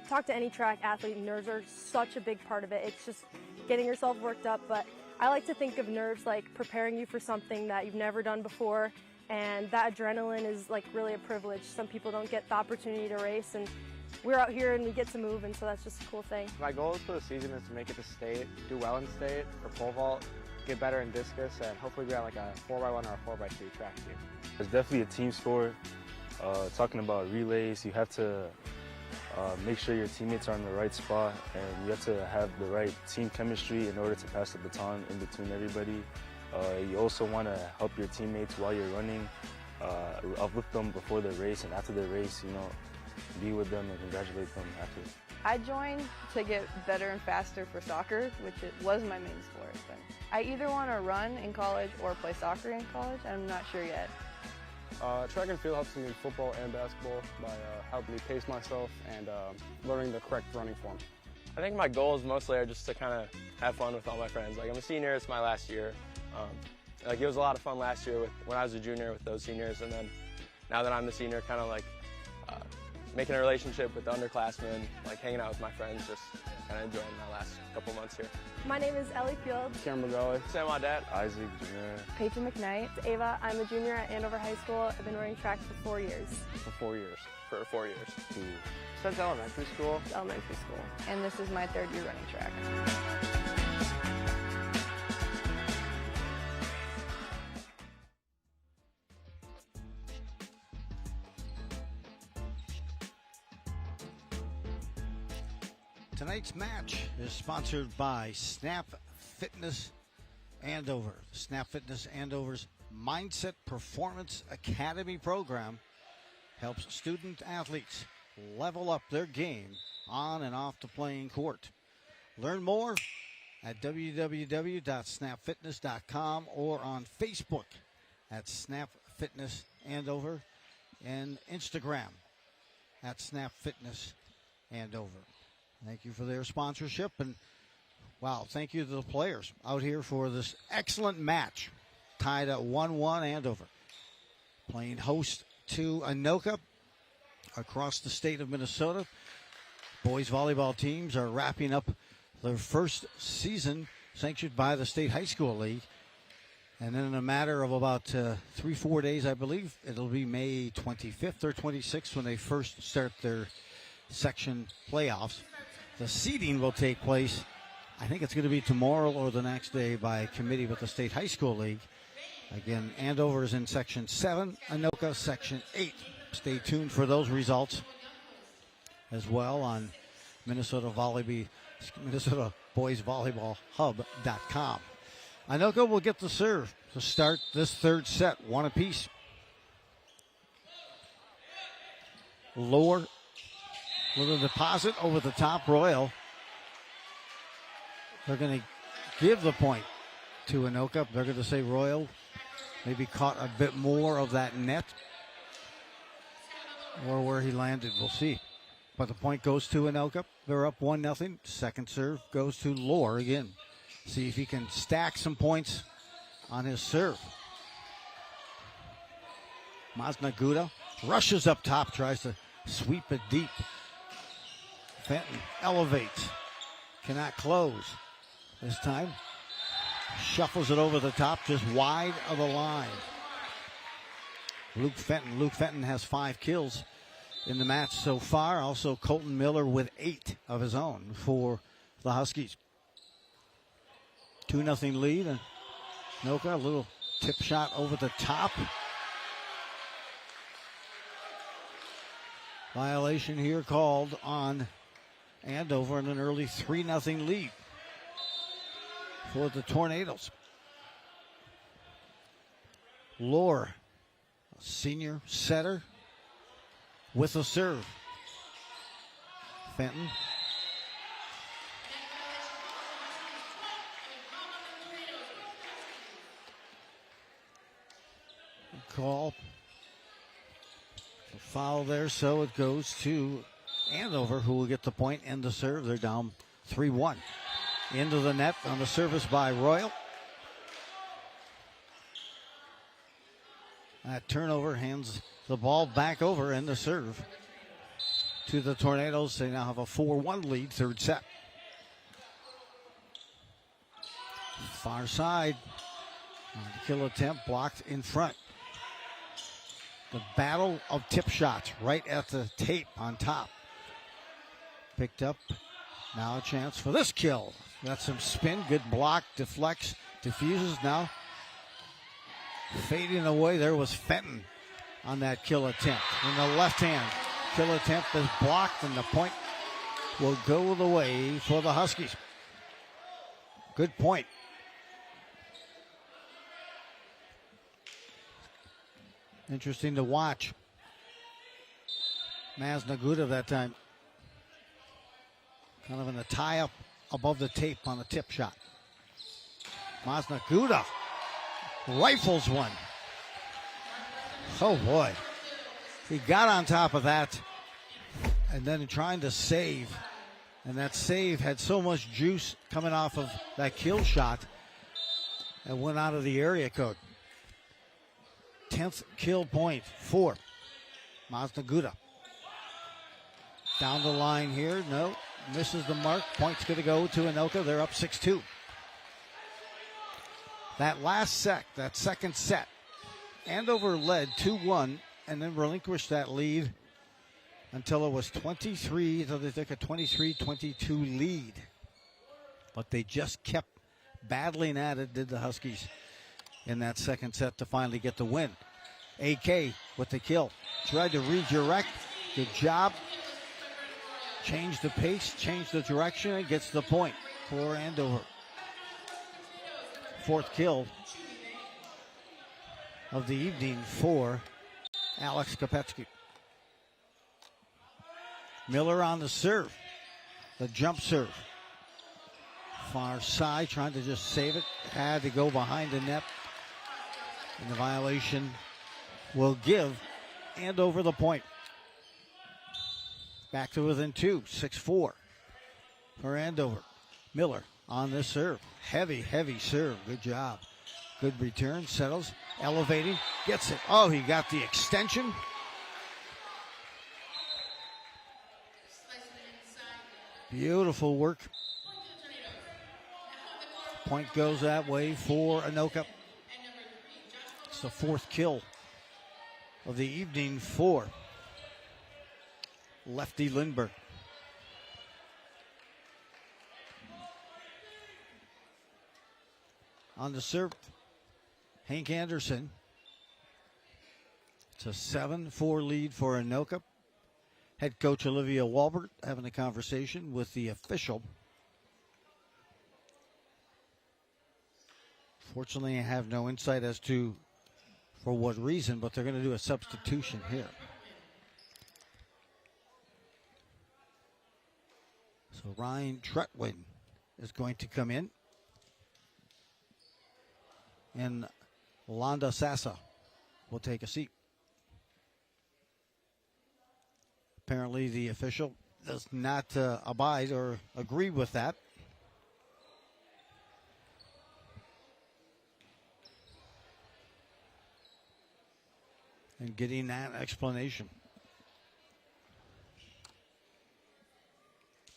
Talk to any track athlete, nerves are such a big part of it. It's just getting yourself worked up, but I like to think of nerves like preparing you for something that you've never done before, and that adrenaline is like really a privilege. Some people don't get the opportunity to race, and we're out here and we get to move, and so that's just a cool thing. My goal for the season is to make it to state, do well in state for pole vault, get better in discus, and hopefully be on like a 4x1 or a 4x3 track team. It's definitely a team sport. Talking about relays, you have to make sure your teammates are in the right spot, and you have to have the right team chemistry in order to pass the baton in between everybody. You also want to help your teammates while you're running, uplift them before the race, and after the race, you know, be with them and congratulate them after. I joined to get better and faster for soccer, which was my main sport. But I either want to run in college or play soccer in college. I'm not sure yet. Track and field helps me in football and basketball by helping me pace myself and learning the correct running form. I think my goals mostly are just to kind of have fun with all my friends. Like, I'm a senior, it's my last year. Like, it was a lot of fun last year when I was a junior with those seniors, and then now that I'm the senior, kind of like making a relationship with the underclassmen, like hanging out with my friends, just kind of enjoying my last couple months here. My name is Ellie Fields. Cameron McGully. Sam Audet. Isaac Jamir. Peyton McKnight. Ava. I'm a junior at Andover High School. I've been running track for 4 years. For 4 years. For 4 years. Since elementary school. Elementary school. And this is my 3rd year running track. Tonight's match is sponsored by Snap Fitness Andover. Snap Fitness Andover's Mindset Performance Academy program helps student athletes level up their game on and off the playing court. Learn more at www.snapfitness.com or on Facebook at Snap Fitness Andover and Instagram at Snap Fitness Andover. Thank you for their sponsorship, and wow, thank you to the players out here for this excellent match. Tied at 1-1 Andover. Playing host to Anoka across the state of Minnesota. Boys volleyball teams are wrapping up their first season sanctioned by the State High School League. And then in a matter of about 3-4 days, I believe, it'll be May 25th or 26th when they first start their section playoffs. The seeding will take place, I think it's going to be tomorrow or the next day, by committee with the State High School League. Again, Andover is in Section 7, Anoka Section 8. Stay tuned for those results as well on Minnesota Boys Volleyball Hub.com. Anoka will get the serve to start this third set, one apiece. Lower little deposit over the top. Royal. They're going to give the point to Anoka. They're going to say Royal maybe caught a bit more of that net, or where he landed. We'll see. But the point goes to Anoka. They're up 1-0. Second serve goes to Lohr again. See if he can stack some points on his serve. Maznaguda rushes up top, tries to sweep it deep. Fenton elevates, cannot close. This time, shuffles it over the top, just wide of the line. Luke Fenton has 5 kills in the match so far. Also, Colton Miller with 8 of his own for the Huskies. 2-0 lead, and Anoka, a little tip shot over the top. Violation here called on Andover, and an early 3-0 lead for the Tornadoes. Lohr, a senior setter, with a serve. Fenton. Call. A foul there, so it goes to Andover, who will get the point and the serve. They're down 3-1. Into the net on the service by Royal. That turnover hands the ball back over, and the serve to the Tornadoes. They now have a 4-1 lead, third set. Far side. Kill attempt blocked in front. The battle of tip shots right at the tape on top. Picked up. Now a chance for this kill. Got some spin. Good block. Deflects. Diffuses now. Fading away. There was Fenton on that kill attempt. In the left hand. Kill attempt is blocked, and the point will go the way for the Huskies. Good point. Interesting to watch. Maznaguda that time. Kind of in a tie-up above the tape on the tip shot. Maznaguda rifles one. Oh, boy. He got on top of that and then trying to save. And that save had so much juice coming off of that kill shot and went out of the area code. 10th kill point for Maznaguda. Down the line here. No. Misses the mark. Point's going to go to Anoka. They're up 6-2. That second set, Andover led 2-1 and then relinquished that lead until it was 23. So they took a 23-22 lead. But they just kept battling at it, did the Huskies, in that second set to finally get the win. AK with the kill. Tried to redirect. Good job. Change the pace, change the direction, and gets the point for Andover. fourth kill of the evening for Alex Kopetsky. Miller on the serve. The jump serve. Far side, trying to just save it. Had to go behind the net. And the violation will give Andover the point. Back to within 2, 6-4 for Andover. Miller on this serve. Heavy serve. Good job. Good return. Settles. Elevating. Gets it. Oh, he got the extension. Beautiful work. Point goes that way for Anoka. It's the fourth kill of the evening for Lefty Lindbergh. On the serve, Hank Anderson. It's a 7-4 lead for Anoka. Head coach Olivia Walbert having a conversation with the official. Fortunately, I have no insight as to for what reason, but they're going to do a substitution here. So Ryan Trutwin is going to come in. And Londa Sassa will take a seat. Apparently the official does not abide or agree with that. And getting that explanation.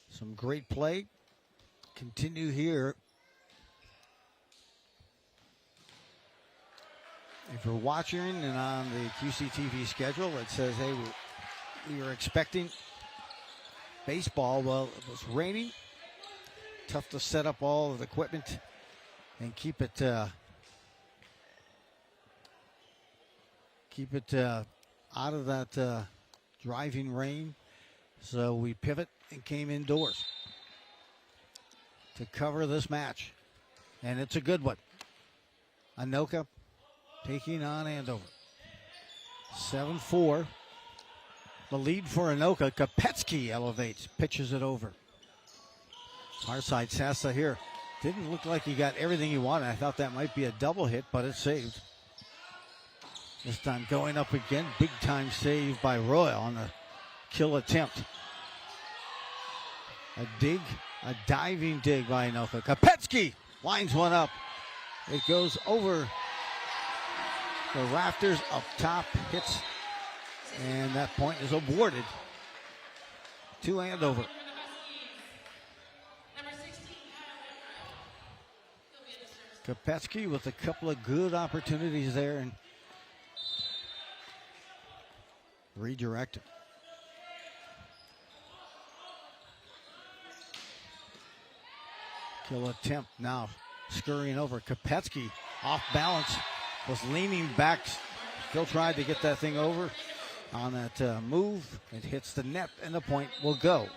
Some great play. Continue here. If you're watching and on the QCTV schedule, it says, hey, we were expecting baseball. Well, it was raining. Tough to set up all of the equipment and keep it out of that driving rain. So we pivot and came indoors to cover this match. And it's a good one. Anoka taking on Andover. 7-4. The lead for Anoka. Kopetsky elevates, pitches it over. Far side, Sassa here. Didn't look like he got everything he wanted. I thought that might be a double hit, but it's saved. This time going up again. Big time save by Royal on the kill attempt. A diving dig by Anoka. Kopetsky lines one up. It goes over the rafters up top, hits, and that point is awarded to Andover. Kopetsky with a couple of good opportunities there and redirected. Kill attempt now scurrying over. Kopetsky off balance, was leaning back, still tried to get that thing over on that move. It hits the net and the point will go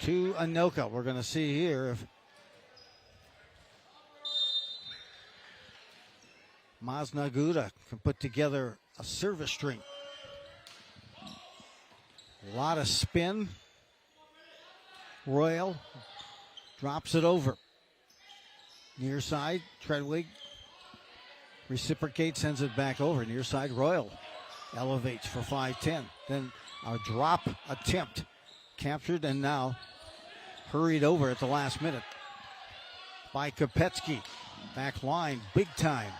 to Anoka. We're going to see here if Maznaguda can put together a service string. A lot of spin. Royal drops it over. Near side, Treadwig reciprocates, sends it back over. Near side, Royal elevates for 5-10. Then a drop attempt captured and now hurried over at the last minute by Kopetsky. Back line, big time.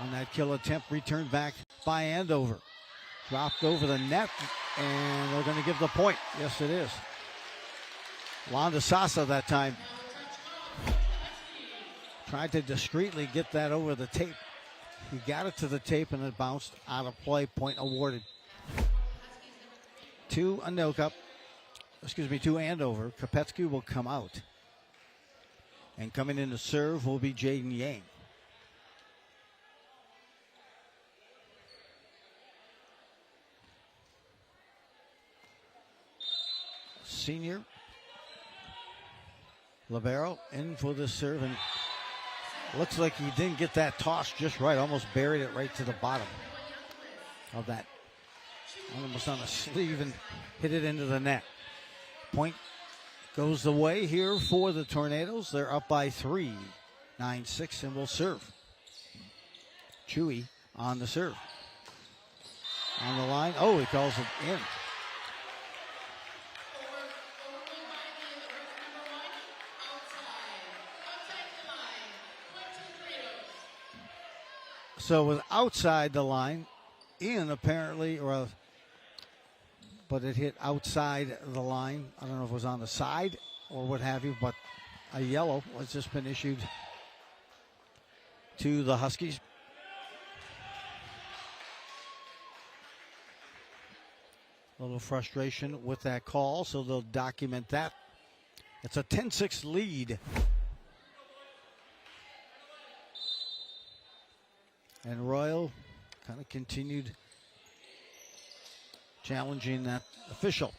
On that kill attempt, returned back by Andover. Dropped over the net, and they're going to give the point. Yes, it is. Londa Sassa that time. Tried to discreetly get that over the tape. He got it to the tape, and it bounced out of play. Point awarded to Anoka. To Andover. Kopetsky will come out. And coming in to serve will be Jaden Yang. Senior. Libero in for the serve, and looks like he didn't get that toss just right. Almost buried it right to the bottom of that. Almost on the sleeve and hit it into the net. Point goes the way here for the Tornadoes. They're up by 3, 9-6, and will serve. Chewy on the serve. On the line. Oh, he calls it in. So it was outside the line, in apparently, but it hit outside the line. I don't know if it was on the side or what have you, but a yellow has just been issued to the Huskies. A little frustration with that call, so they'll document that. It's a 10-6 lead. And Royal kind of continued challenging that official.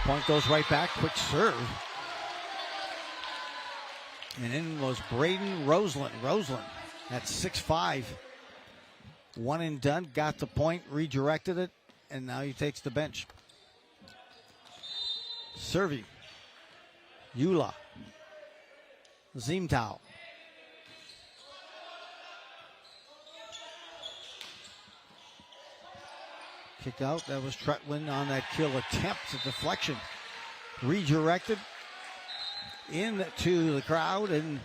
Point goes right back, quick serve. And in was Braden Roseland. Roseland at 6'5". One and done, got the point, redirected it, and now he takes the bench. Serving. Eula. Zimtau. Kick out. That was Tretlin on that kill attempt. A deflection. Redirected into the crowd, and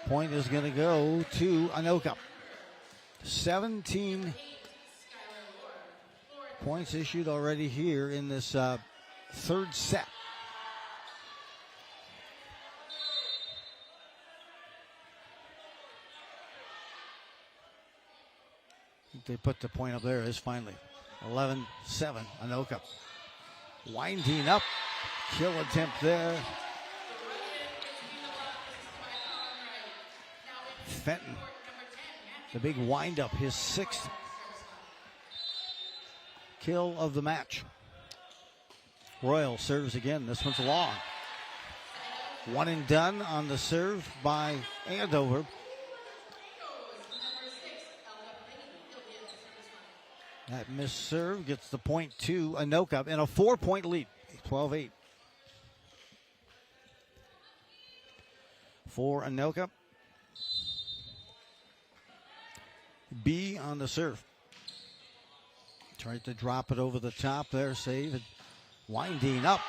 point is going to go to Anoka. 17 points issued already here in this third set. They put the point up there is finally 11-7 Anoka. Winding up, kill attempt there. Fenton, the big wind up, his 6th kill of the match. Royal serves again. This one's long. One and done on the serve by Andover. That missed serve gets the point to Anoka in a 4-point lead, 12-8. For Anoka. B on the serve. Tried to drop it over the top there, save it. Winding up.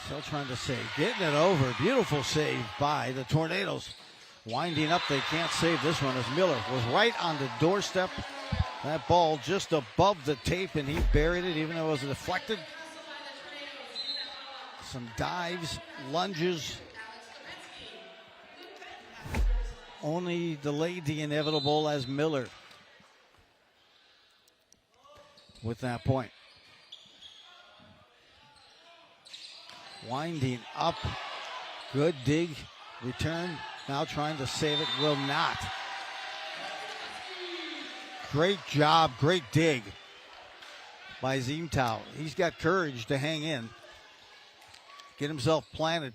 Still trying to save. Getting it over. Beautiful save by the Tornadoes. Winding up, they can't save this one as Miller was right on the doorstep. That ball just above the tape, and he buried it even though it was deflected. Some dives, lunges. Only delayed the inevitable as Miller with that point. Winding up. Good dig. Return. Now trying to save it. Will not. Great job. Great dig by Zimtau. He's got courage to hang in. Get himself planted.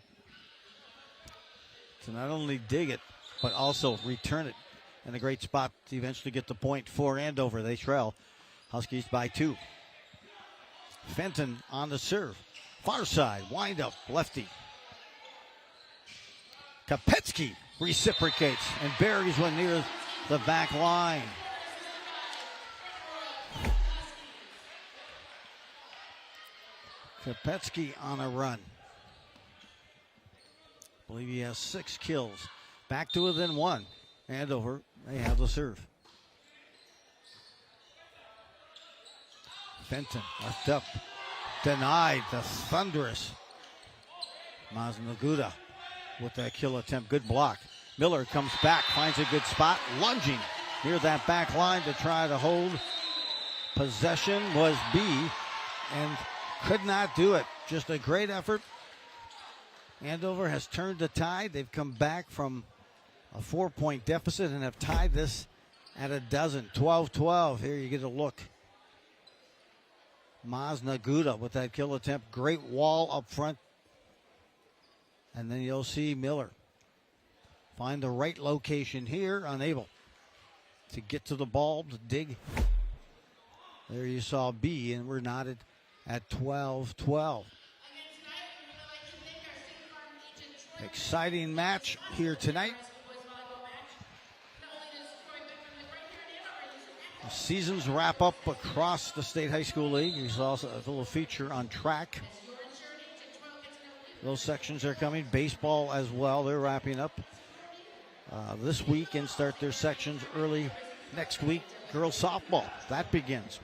To not only dig it, but also return it in a great spot to eventually get the point for Andover. They trail Huskies by 2. Fenton on the serve. Far side, wind up, lefty. Kopetsky reciprocates and buries one near the back line. Kopetsky on a run. I believe he has 6 kills. Back to within 1. Andover, they have the serve. Fenton left up. Denied. The thunderous Maznaguda with that kill attempt. Good block. Miller comes back, finds a good spot. Lunging near that back line to try to hold. Possession was B and could not do it. Just a great effort. Andover has turned the tide. They've come back from a 4-point deficit and have tied this at a dozen. 12-12. Here you get a look. Maznaguda with that kill attempt. Great wall up front And then you'll see Miller find the right location here, unable to get to the ball to dig. There you saw B, and we're knotted at 12-12. Exciting match here tonight. The seasons wrap up across the State High School League. There's also a little feature on track. Those sections are coming. Baseball as well. They're wrapping up this week and start their sections early next week. Girls softball, that begins.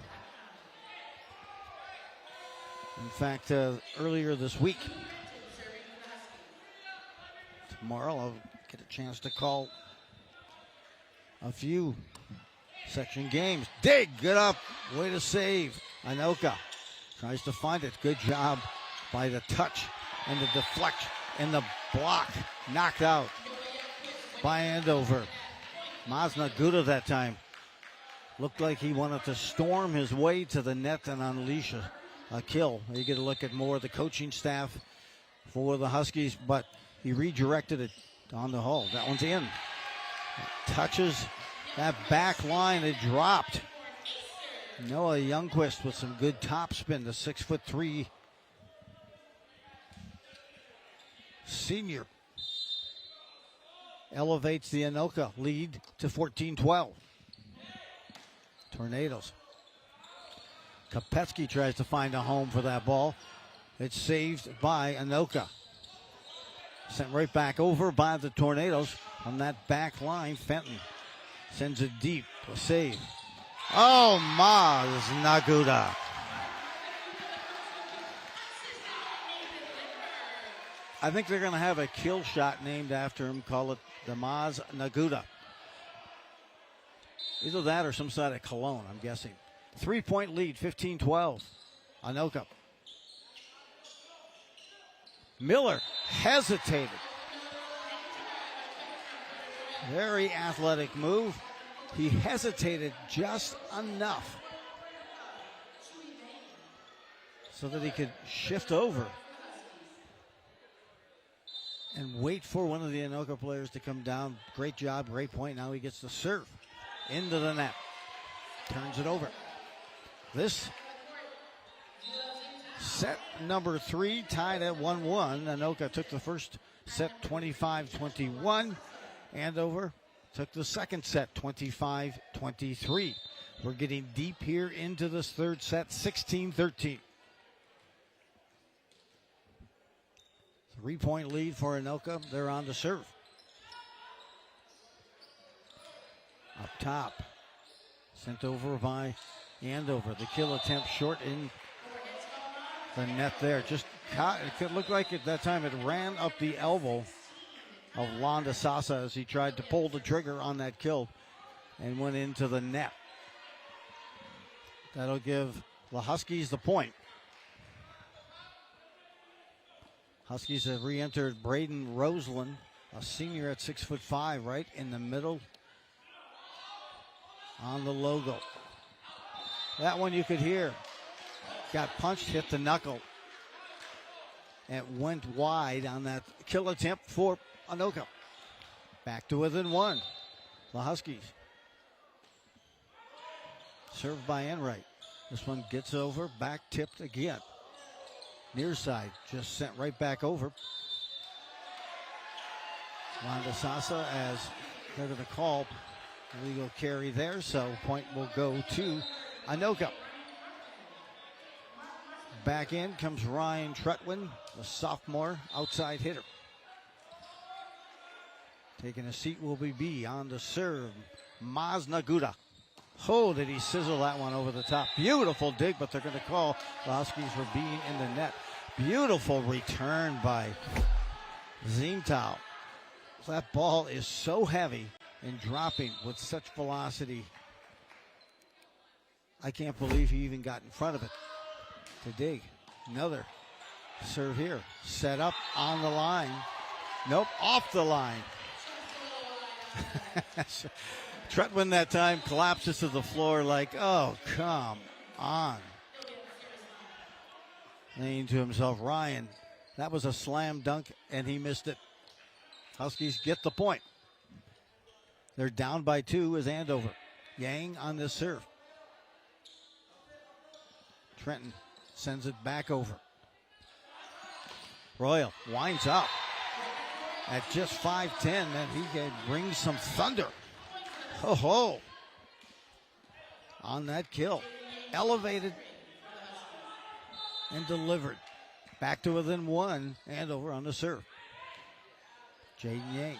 In fact, earlier this week. Tomorrow I'll get a chance to call a few section games. Dig, good up, way to save. Anoka tries to find it. Good job by the touch and the deflection and the block. Knocked out by Andover. Mazna Guda that time looked like he wanted to storm his way to the net and unleash a kill. You get a look at more of the coaching staff for the Huskies, but he redirected it on the hole. That one's in. Touches that back line. It dropped. Noah Youngquist with some good top spin. The 6'3" senior elevates the Anoka lead to 14-12. Tornadoes. Kopetsky tries to find a home for that ball. It's saved by Anoka. Sent right back over by the Tornadoes on that back line. Fenton sends it deep. A save. Oh, Maz Naguda. I think they're going to have a kill shot named after him. Call it the Maz Naguda. Either that or some side of cologne, I'm guessing. 3-point lead, 15-12. Anoka. Miller hesitated. Very athletic move. He hesitated just enough so that he could shift over and wait for one of the Anoka players to come down. Great job, great point. Now he gets to serve into the net. Turns it over. This set number 3 tied at 1-1. Anoka took the first set 25-21. Andover took the second set 25-23. We're getting deep here into this third set, 16-13. 3-point lead for Anoka. They're on to serve. Up top. Sent over by Andover. The kill attempt short in the net there. Just caught. It could look like at that time it ran up the elbow of Londa Sasa as he tried to pull the trigger on that kill and went into the net. That'll give the Huskies the point. Huskies have re-entered Braden Roseland, a senior at 6'5", right in the middle on the logo. That one you could hear. Got punched, hit the knuckle. And went wide on that kill attempt for Anoka. Back to within one. The Huskies. Served by Enright. This one gets over, back tipped again. Near side, just sent right back over. Londa Sasa as they're going to call legal carry there, so point will go to Anoka. Back in comes Ryan Trutwin, the sophomore outside hitter. Taking a seat will be B on the serve. Maz Naguda. Oh, did he sizzle that one over the top. Beautiful dig, but they're going to call the Huskies for being in the net. Beautiful return by Zimtal. That ball is so heavy and dropping with such velocity. I can't believe he even got in front of it to dig. Another serve here. Set up on the line. Nope, off the line. Trutwin that time collapses to the floor like, oh, come on. Thinking to himself, Ryan, That was a slam dunk, and he missed it. Huskies get the point. They're down by 2 as Andover. Yang on the serve. Trenton sends it back over. Royal winds up at just 5'10", and he can bring some thunder. Ho. On that kill. Elevated and delivered. Back to within 1. Andover on the serve. Jaden Yang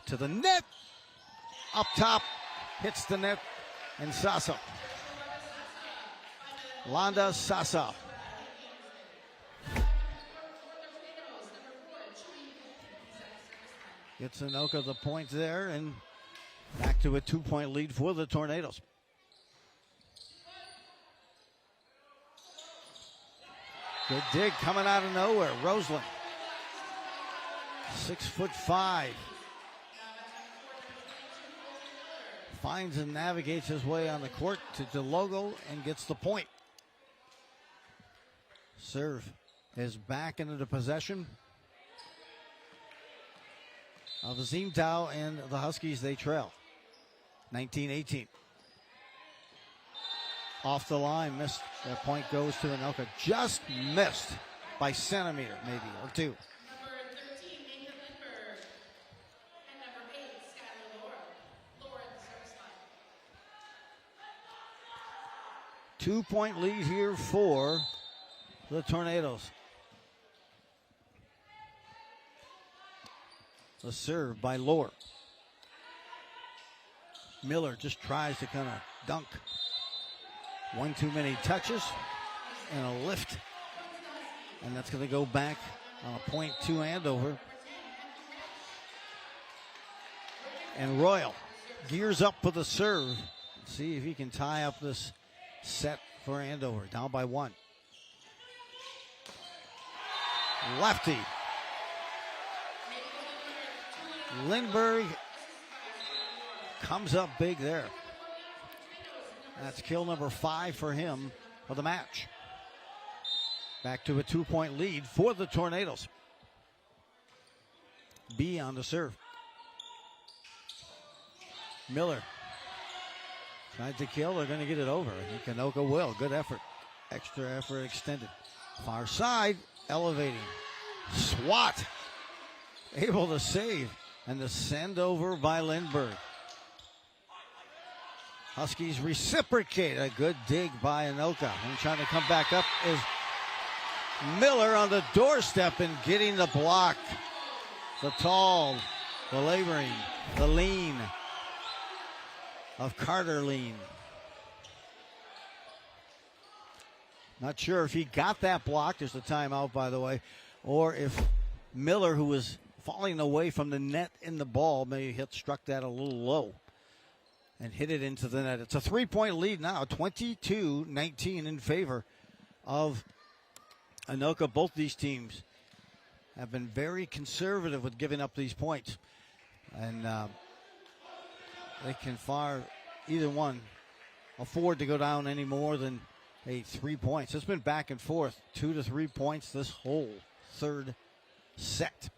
to the net. Up top. Hits the net. And Sasa. Londa Sasa. Gets Anoka the point there, and back to a 2-point lead for the Tornadoes. Good dig coming out of nowhere. Roseland, 6'5". Finds and navigates his way on the court to DeLogo and gets the point. Serve is back into the possession of Zimtao and the Huskies. They trail 19-18. Off the line, missed. That point goes to Anoka. Just missed by centimeter, maybe, or 2. 2-point lead here for the Tornadoes. The serve by Lohr. Miller just tries to kind of dunk. One too many touches and a lift. And that's going to go back on a point to Andover. And Royal gears up for the serve. See if he can tie up this set for Andover. Down by 1. Lefty. Lindbergh comes up big there. That's kill number 5 for him for the match. Back to a 2-point lead for the Tornadoes. B on the serve. Miller tried to kill. They're going to get it over. I think Anoka will. Good effort. Extra effort extended. Far side, elevating. Swat. Able to save. And the send over by Lindbergh. Huskies reciprocate. A good dig by Anoka. And trying to come back up is Miller on the doorstep and getting the block. The tall, the laboring, the lean of Carter Lean. Not sure if he got that block. There's a timeout, by the way. Or if Miller, who was falling away from the net in the ball, maybe struck that a little low and hit it into the net. It's a 3-point lead now, 22-19 in favor of Anoka. Both these teams have been very conservative with giving up these points. And they can either one afford to go down any more than 3 points. It's been back and forth, 2 to 3 points this whole third set.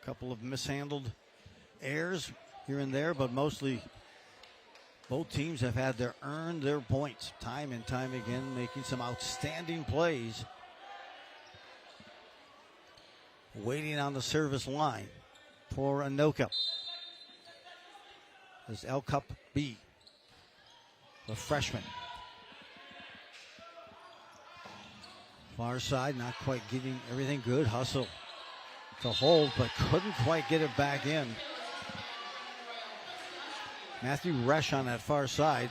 Couple of mishandled errors here and there, but mostly both teams have had earned their points time and time again, making some outstanding plays. Waiting on the service line for Anoka. This L Cup B, the freshman. Far side, not quite getting everything good. Hustle to hold, but couldn't quite get it back in. Matthew Resch on that far side.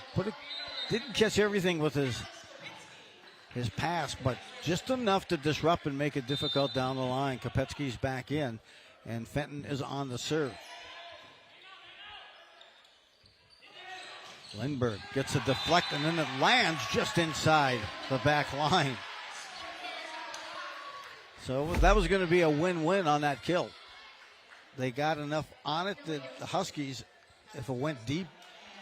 Didn't catch everything with his pass, but just enough to disrupt and make it difficult down the line. Kopetsky's back in, and Fenton is on the serve. Lindbergh gets a deflect, and then it lands just inside the back line. So that was going to be a win-win on that kill. They got enough on it that the Huskies if it went deep,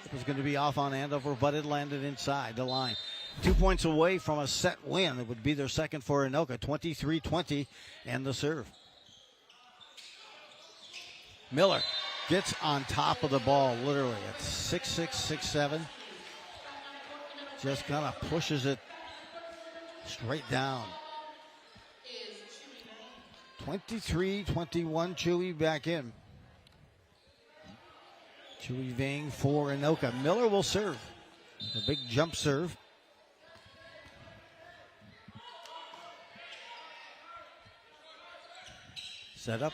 it was going to be off on Andover, but it landed inside the line. 2 points away from a set win. It would be their second for Anoka, 23-20, and the serve. Miller gets on top of the ball, literally at 6'6", 6'7". Just kind of pushes it straight down. 23-21, Chewy back in. Chewy Vang for Anoka. Miller will serve. A big jump serve. Set up.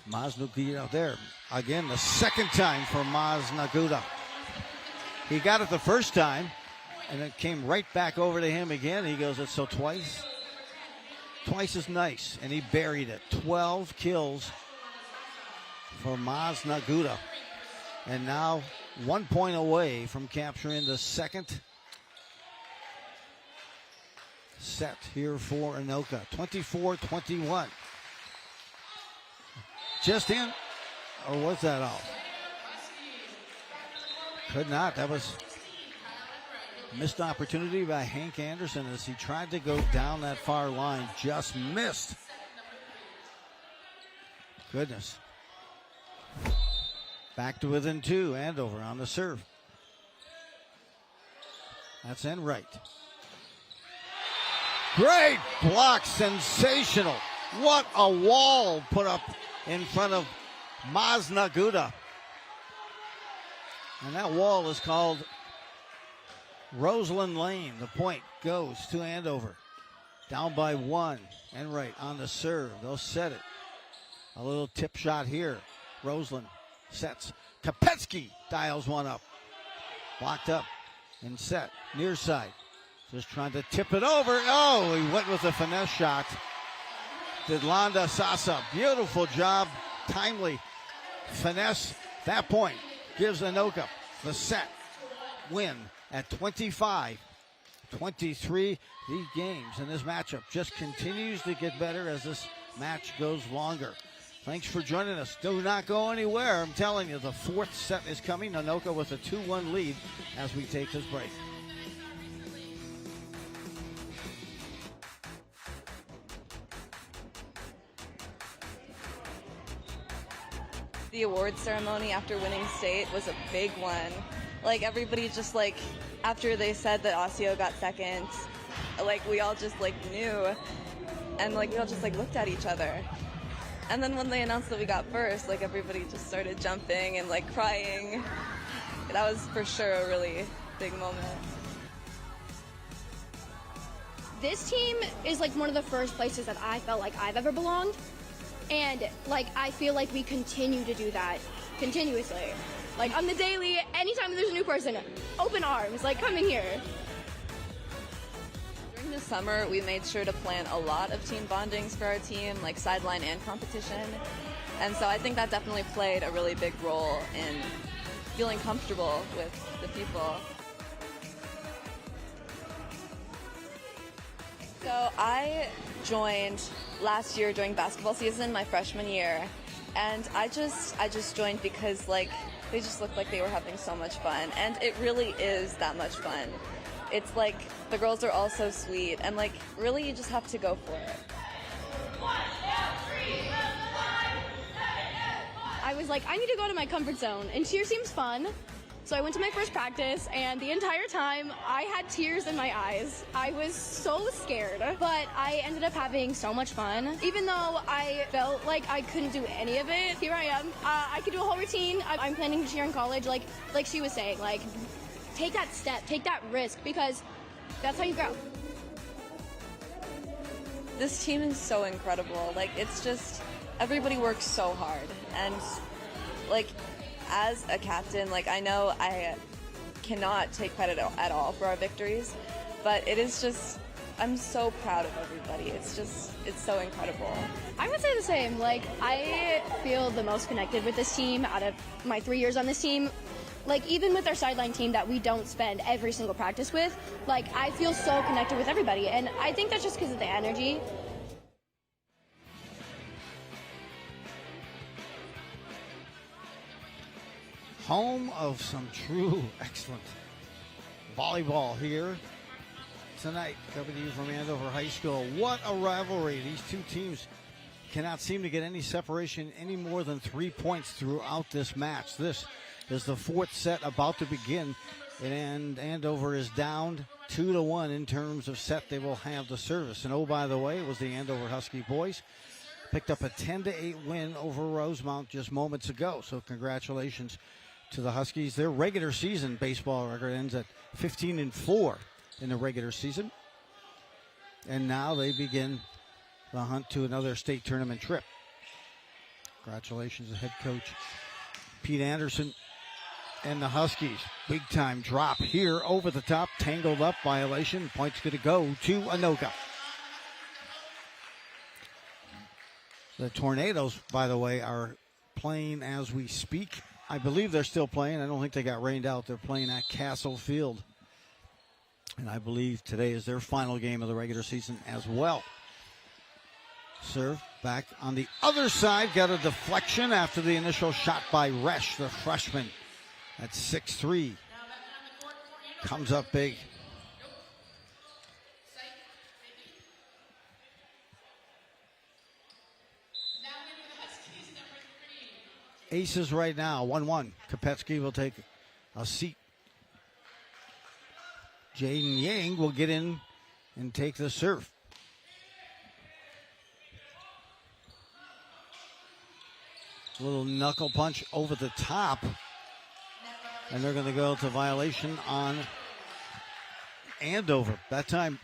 Maznaguda out there. Again, the second time for Maznaguda. He got it the first time, and it came right back over to him again. He goes, it's so twice as nice, and he buried it. 12 kills for Maznaguda. And now 1 point away from capturing the second set here for Anoka. 24-21. Just in, or was that off? Could not. That was missed opportunity by Hank Anderson as he tried to go down that far line. Just missed. Goodness. Back to within 2. Andover on the serve. That's in right. Great block. Sensational. What a wall put up in front of Maznaguda. And that wall is called Roseland Lane. The point goes to Andover. Down by 1. And right on the serve. They'll set it. A little tip shot here. Roseland sets. Kopetsky dials one up. Blocked up and set. Near side. Just trying to tip it over. Oh, he went with a finesse shot. Did Londa Sasa. Beautiful job. Timely finesse. That point gives Anoka the set win at 25-23. These games and this matchup just continues to get better as this match goes longer. Thanks for joining us. Do not go anywhere. I'm telling you, the fourth set is coming. Anoka with a 2-1 lead as we take this break. The awards ceremony after winning state was a big one. Like, everybody just, like, after they said that Osseo got second, like, we all just, like, knew. And, like, we all just, like, looked at each other. And then when they announced that we got first, like, everybody just started jumping and, like, crying. That was for sure a really big moment. This team is, like, one of the first places that I felt like I've ever belonged. And, like, I feel like we continue to do that continuously. Like, on the daily, anytime there's a new person, open arms, like, come in here. During the summer, we made sure to plan a lot of team bondings for our team, like sideline and competition. And so I think that definitely played a really big role in feeling comfortable with the people. So I joined last year during basketball season, my freshman year, and I just joined because, like, they just looked like they were having so much fun, and it really is that much fun. It's like the girls are all so sweet, and, like, really you just have to go for it. I was like, I need to go to my comfort zone, and cheer seems fun. So I went to my first practice, and the entire time, I had tears in my eyes. I was so scared, but I ended up having so much fun. Even though I felt like I couldn't do any of it, here I am. I could do a whole routine. I'm planning to cheer in college, like she was saying. Like, take that step, take that risk, because that's how you grow. This team is so incredible. Like, it's just, everybody works so hard, and, like, as a captain, like, I know I cannot take credit at all for our victories, but it is just, I'm so proud of everybody. It's so incredible. I would say the same. Like, I feel the most connected with this team out of my 3 years on this team. Like, even with our sideline team that we don't spend every single practice with, like, I feel so connected with everybody, and I think that's just because of the energy. home of some true excellent volleyball here tonight. Coming to you from Andover High School. What a rivalry. These two teams cannot seem to get any separation any more than 3 points throughout this match. This is the fourth set about to begin, and Andover is down 2-1 in terms of set. They will have the service. And oh, by the way, it was the Andover Husky boys picked up a 10-8 win over Rosemount just moments ago. So congratulations to the Huskies. Their regular season baseball record ends at 15-4 in the regular season. And now they begin the hunt to another state tournament trip. Congratulations to head coach Pete Anderson and the Huskies. Big time drop here over the top. Tangled up violation. Points going to go to Anoka. The Tornadoes, by the way, are playing as we speak. I believe they're still playing. I don't think they got rained out. They're playing at Castle Field. And I believe today is their final game of the regular season as well. Serve back on the other side. Got a deflection after the initial shot by Resch, the freshman. At 6'3". Comes up big. Aces right now, 1-1. Kopetsky will take a seat. Jaden Yang will get in and take the serve. Little knuckle punch over the top. And they're going to go to violation on Andover. That time,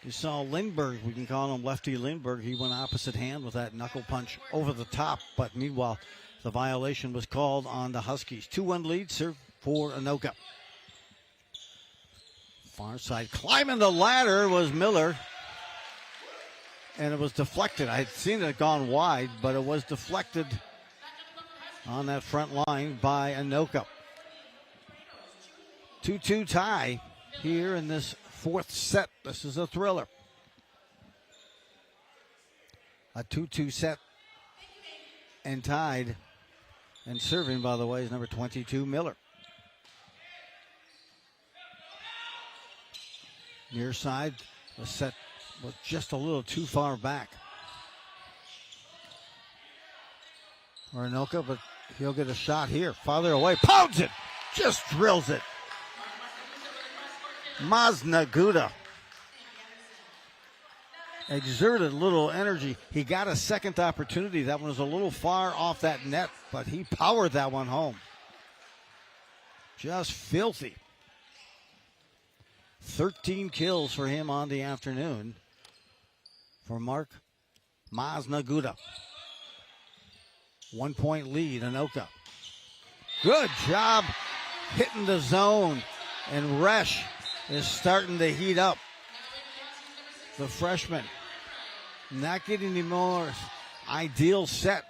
you saw Lindbergh. We can call him Lefty Lindbergh. He went opposite hand with that knuckle punch over the top. But meanwhile, the violation was called on the Huskies. 2-1 lead, serve for Anoka. Far side, climbing the ladder was Miller. And it was deflected. I had seen it gone wide, but it was deflected on that front line by Anoka. 2-2 tie here in this fourth set. This is a thriller. A 2-2 set and tied. And serving, by the way, is number 22, Miller. Near side, the set was just a little too far back for Anoka, but he'll get a shot here. Farther away. Pounds it. Just drills it. Maznaguda exerted little energy. He got a second opportunity. That one was a little far off that net, but he powered that one home. Just filthy. 13 kills for him on the afternoon for Mark Maznaguda. 1 point lead, Anoka. Good job hitting the zone. And Resch is starting to heat up. The freshman. Not getting any more ideal set.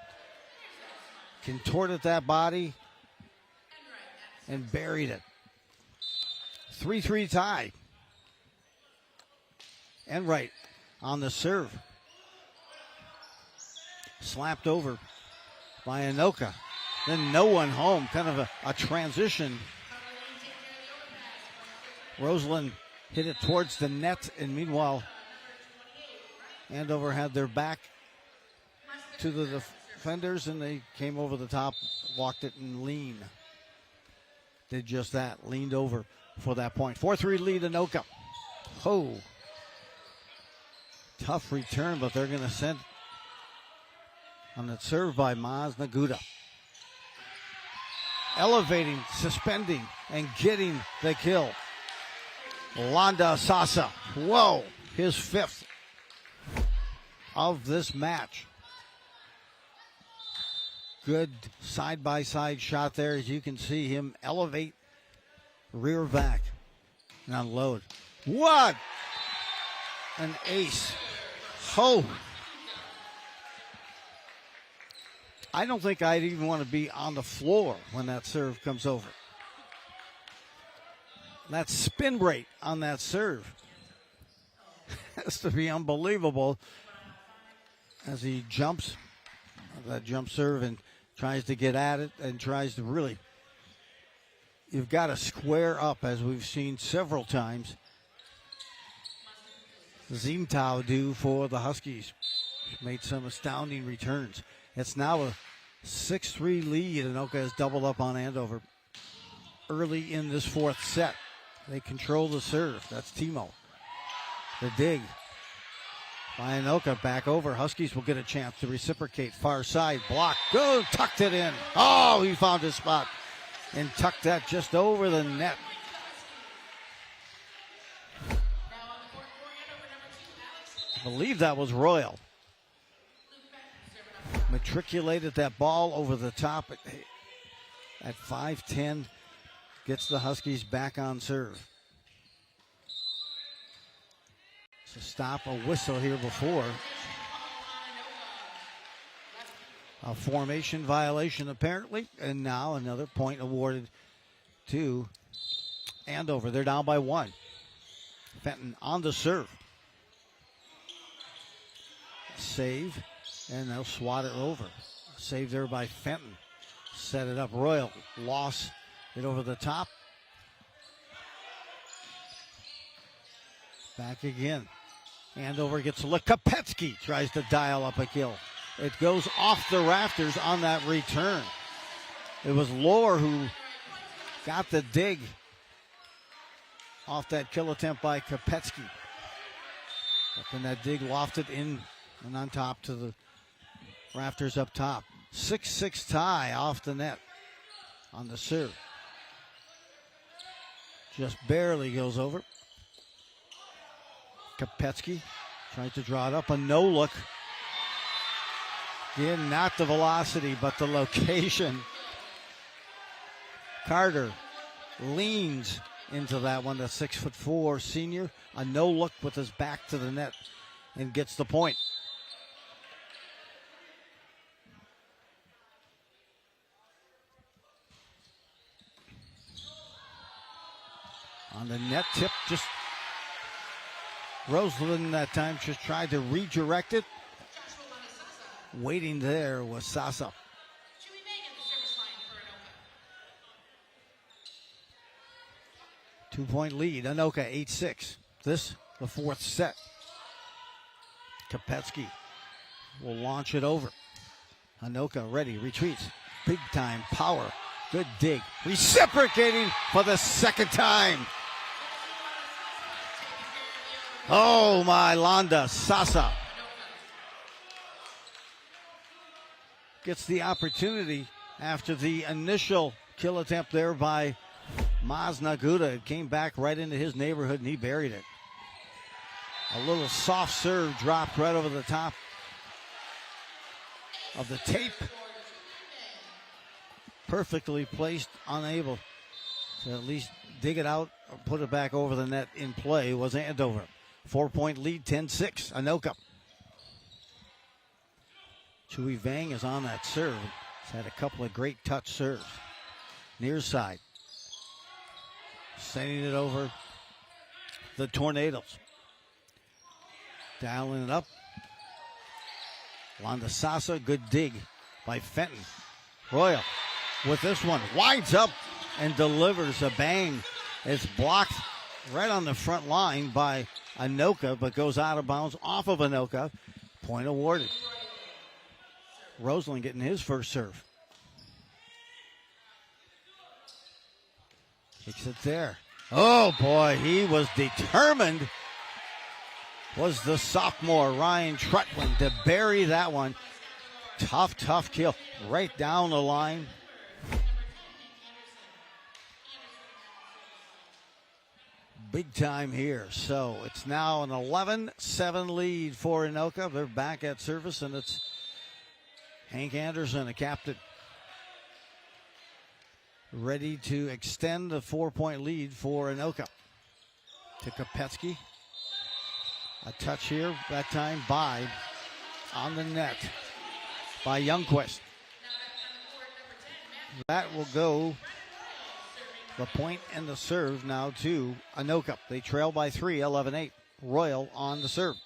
Contorted that body and buried it. 3-3 tie. Enright on the serve. Slapped over by Anoka. Then no one home. Kind of a transition. Rosalind hit it towards the net, and meanwhile, Andover had their back to the defenders, and they came over the top, walked it, and leaned. Did just that, leaned over for that point. 4-3 lead, Anoka. Oh. Tough return, but they're going to send on that serve by Maznaguda. Elevating, suspending, and getting the kill. Londa Sasa. Whoa. His fifth of this match. Good side-by-side shot there, as you can see him elevate, rear back, and unload. What an ace. Oh. I don't think I'd even want to be on the floor when that serve comes over. That spin rate on that serve has to be unbelievable as he jumps, that jump serve, and tries to get at it and tries to really, you've got to square up, as we've seen several times Zimtao do for the Huskies. Made some astounding returns. It's now a 6-3 lead. Anoka has doubled up on Andover early in this fourth set. They control the serve. That's Timo. The dig by Anoka, back over. Huskies will get a chance to reciprocate. Far side, block, go, tucked it in. Oh, he found his spot and tucked that just over the net. I believe that was Royal. Matriculated that ball over the top at 5-10. Gets the Huskies back on serve. So stop, a whistle here before. A formation violation apparently, and now another point awarded to Andover. They're down by 1. Fenton on the serve. Save, and they'll swat it over. Save there by Fenton. Set it up. Royal lost it over the top. Back again. Andover gets a look. Kopetsky tries to dial up a kill. It goes off the rafters on that return. It was Lohr who got the dig off that kill attempt by Kopetsky. But then that dig lofted in and on top to the rafters up top. 6-6 tie off the net on the serve. Just barely goes over. Kopetsky tries to draw it up. A no look. Again, not the velocity, but the location. Carter leans into that one, the 6'4" senior. A no look with his back to the net and gets the point. On the net tip, just Roseland that time just tried to redirect it. Waiting there was Sasa. 2-point lead. Anoka 8-6. This, the fourth set. Kopetsky will launch it over. Anoka ready, retreats. Big time power. Good dig. Reciprocating for the second time. Oh my, Londa Sasa gets the opportunity after the initial kill attempt there by Maznaguda. It came back right into his neighborhood and he buried it. A little soft serve dropped right over the top of the tape. Perfectly placed, unable to at least dig it out or put it back over the net in play was Andover. 4-point lead, 10-6. Anoka. Chui Vang is on that serve. He's had a couple of great touch serves. Near side. Sending it over the Tornadoes. Dialing it up. Londa Sasa, good dig by Fenton. Royal with this one. Winds up and delivers a bang. It's blocked right on the front line by Anoka, but goes out of bounds off of Anoka. Point awarded. Roseland getting his first serve. Kicks it there. Oh boy, he was determined. Was the sophomore Ryan Trutland to bury that one. Tough kill. Right down the line. Big time here. So it's now an 11-7 lead for Anoka. They're back at service, and it's Hank Anderson, the captain, ready to extend the 4-point lead for Anoka. To Kopetsky. A touch here, that time by, on the net, by Youngquist. That will go, the point and the serve now to Anoka. They trail by 3, 11-8. Royal on the serve.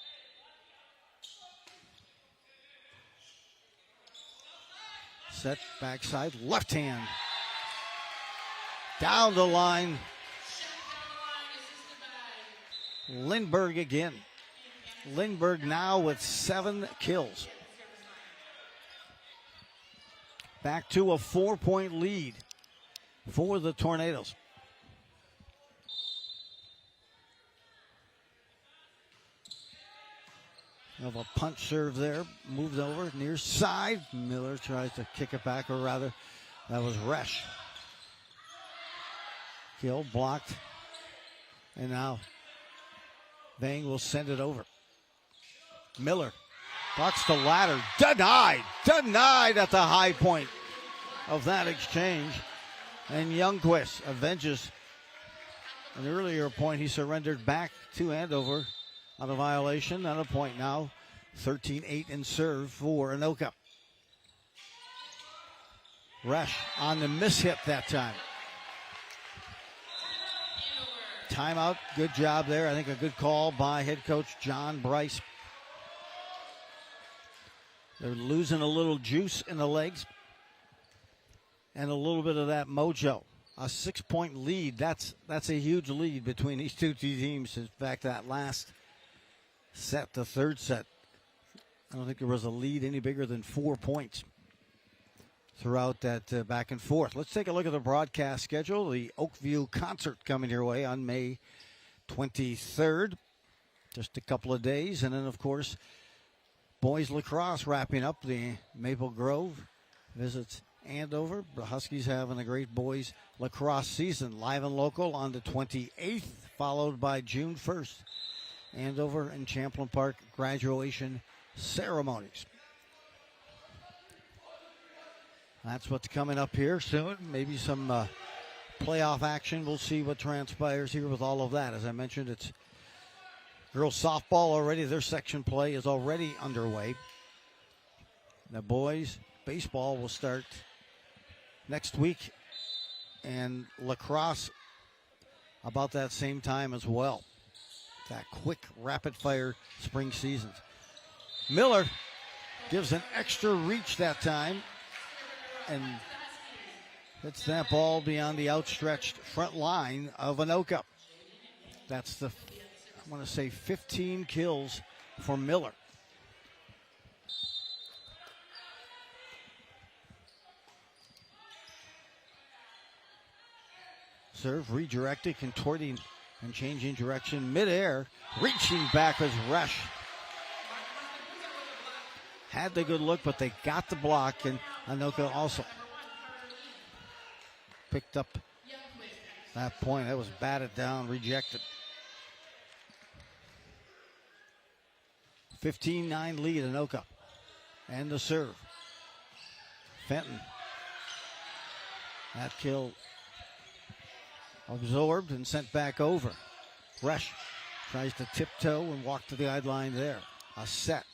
Set backside, left hand. Down the line. Lindbergh again. Lindbergh now with 7 kills. Back to a 4-point lead for the Tornadoes. Of a punch serve there, moved over near side. Miller tries to kick it back, or rather, that was Resch. Kill blocked, and now Bang will send it over. Miller bucks the ladder, denied at the high point of that exchange. And Youngquist avenges an earlier point he surrendered back to Andover on a violation, on a point now. 13-8 in serve for Anoka. Resch on the mishit that time. Timeout, good job there. I think a good call by head coach John Bryce. They're losing a little juice in the legs and a little bit of that mojo. A 6-point lead, that's a huge lead between these two teams. In fact, that last set, the third set, I don't think there was a lead any bigger than 4 points throughout that back and forth. Let's take a look at the broadcast schedule. The Oakview concert coming your way on May 23rd. Just a couple of days. And then, of course, boys lacrosse wrapping up. The Maple Grove visits Andover. The Huskies having a great boys lacrosse season. Live and local on the 28th, followed by June 1st. Andover and Champlain Park graduation ceremonies. That's what's coming up here soon. Maybe some playoff action. We'll see what transpires here with all of that. As I mentioned, it's girls softball already. Their section play is already underway. The boys baseball will start next week, and lacrosse about that same time as well. That quick, rapid-fire spring seasons. Miller gives an extra reach that time and hits that ball beyond the outstretched front line of Anoka. That's the, I want to say, 15 kills for Miller. Serve redirected, contorting and changing direction midair. Reaching back was Resch. Had the good look, but they got the block, and Anoka also picked up that point. That was batted down, rejected. 15-9 lead, Anoka. And the serve. Fenton. That kill absorbed and sent back over. Resch tries to tiptoe and walk to the guideline there. A set.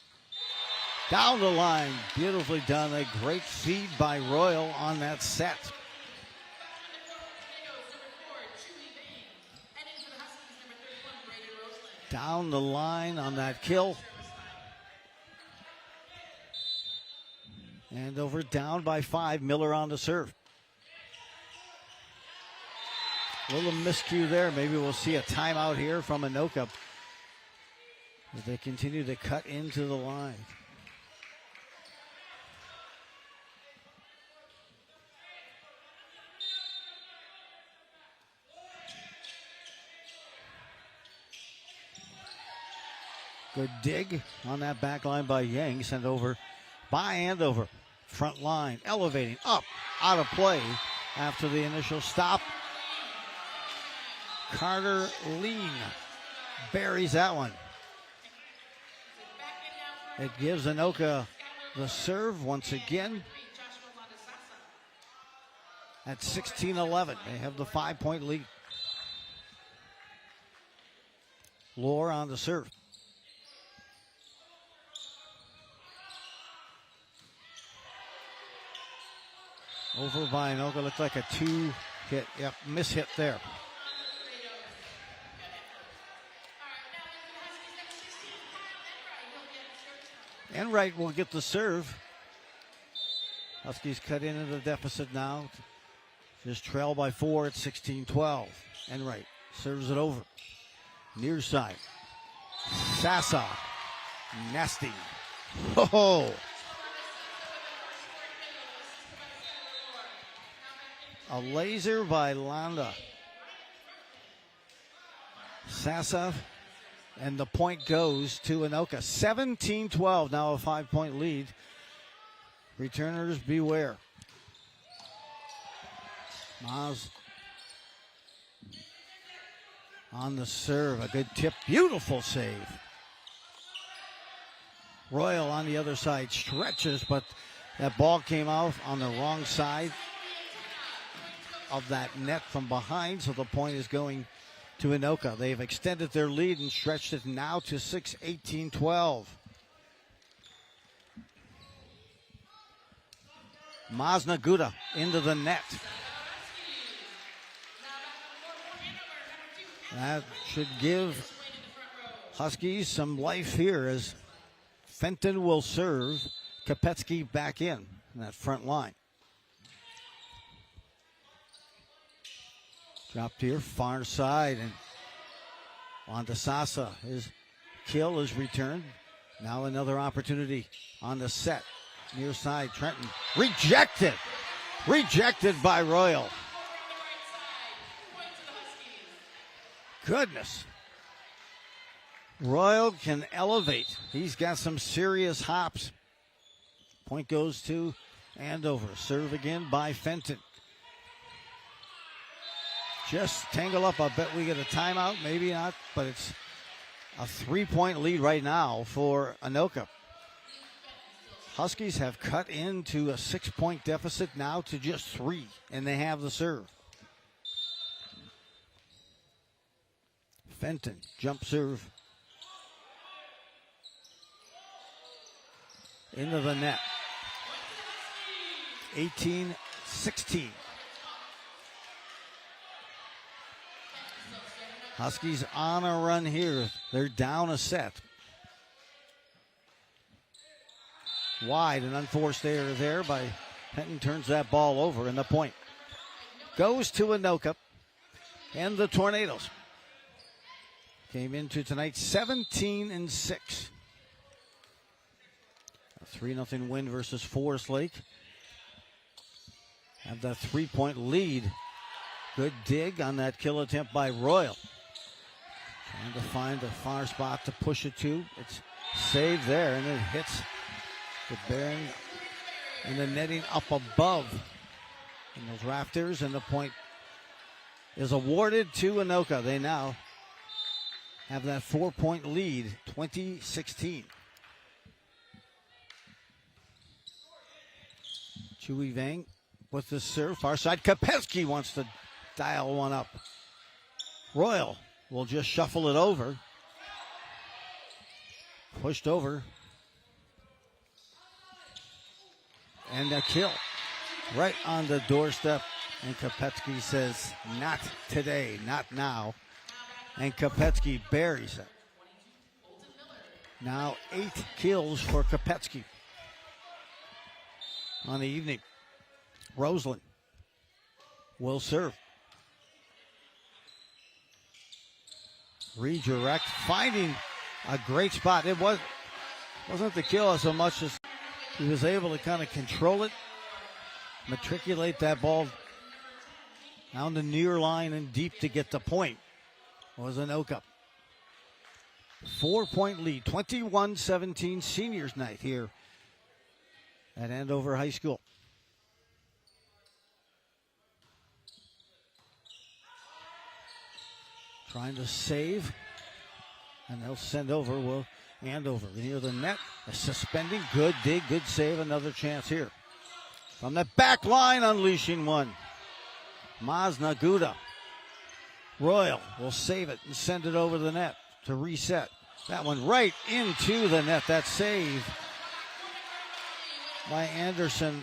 Down the line. Beautifully done. A great feed by Royal on that set. Down the line on that kill. Andover down by 5. Miller on the serve. A little miscue there. Maybe we'll see a timeout here from Anoka as they continue to cut into the line. Good dig on that back line by Yang. Sent over by Andover. Front line elevating up, out of play after the initial stop. Carter Lean buries that one. It gives Anoka the serve once again at 16-11. They have the 5-point lead. Lohr on the serve. Over by Anoka, looked like a 2-hit, miss-hit there. Enright will get the serve. Huskies cut into the deficit now. Just trail by 4 at 16-12. Enright serves it over. Near side. Sasa. Nasty. Oh. A laser by Landa. Sasa, and the point goes to Anoka. 17-12, now a 5-point lead. Returners beware. Maz on the serve, a good tip, beautiful save. Royal on the other side stretches, but that ball came out on the wrong side of that net from behind, so the point is going to Anoka. They've extended their lead and stretched it now to 6, 18-12. Maznaguda into the net. That should give Huskies some life here as Fenton will serve. Kopetsky back in that front line. Dropped here, far side, and on to Sasa. His kill is returned. Now another opportunity on the set. Near side, Trenton. Rejected! Rejected by Royal. Goodness. Royal can elevate. He's got some serious hops. Point goes to Andover. Serve again by Fenton. Just tangle up. I bet we get a timeout. Maybe not, but it's a 3-point lead right now for Anoka. Huskies have cut into a 6-point deficit now to just 3, and they have the serve. Fenton, jump serve. Into the net. 18-16. Huskies on a run here. They're down a set. Wide, an unforced error there by Fenton. Turns that ball over, and the point goes to Anoka. And the Tornadoes came into tonight 17-6. A 3-0 win versus Forest Lake. Have that 3-point lead. Good dig on that kill attempt by Royal. Trying to find a far spot to push it to. It's saved there, and it hits the bearing and the netting up above in those rafters, and the point is awarded to Anoka. They now have that 4-point lead, 20-16. Chui Vang with the serve, far side. Kopetsky wants to dial one up. Royal will just shuffle it over. Pushed over. And a kill right on the doorstep. And Kopetsky says, not today, not now. And Kopetsky buries it. Now 8 kills for Kopetsky on the evening. Roseland will serve. Redirect, finding a great spot. It wasn't the kill so much as he was able to kind of control it, matriculate that ball down the near line and deep to get the point. Was Anoka. 4-point lead, 21-17 seniors night here at Andover High School. Trying to save, and they'll send over. Will Andover near the net, suspending, good dig, good save, another chance here. From the back line, unleashing one. Maznaguda. Royal will save it and send it over the net to reset. That one right into the net. That save by Anderson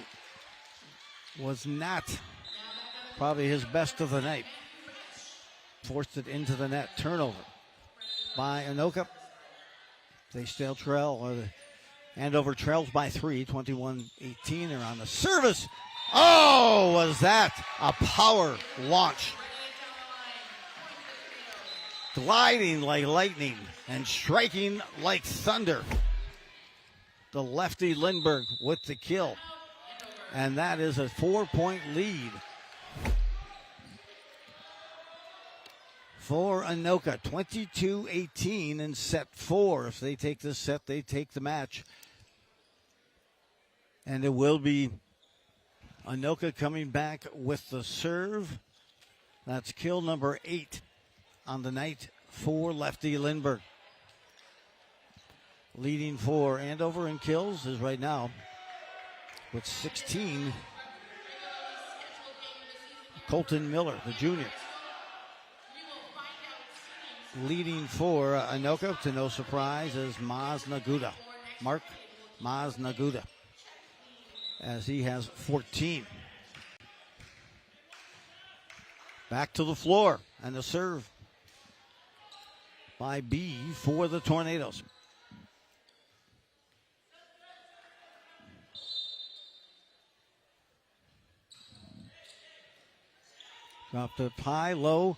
was not probably his best of the night. Forced it into the net. Turnover by Anoka. They still trail, or Andover trails by 3, 21-18. They're on the service. Oh, was that a power launch? Gliding like lightning and striking like thunder. The lefty Lindbergh with the kill. And that is a 4-point lead for Anoka. 22-18 in set 4. If they take this set, they take the match. And it will be Anoka coming back with the serve. That's kill number 8 on the night for lefty Lindbergh. Leading for Andover in kills is right now with 16. Colton Miller, the junior. Leading for Anoka, to no surprise, is Mark Naguda, as he has 14. Back to the floor, and the serve by B for the Tornadoes. Dropped it high, low.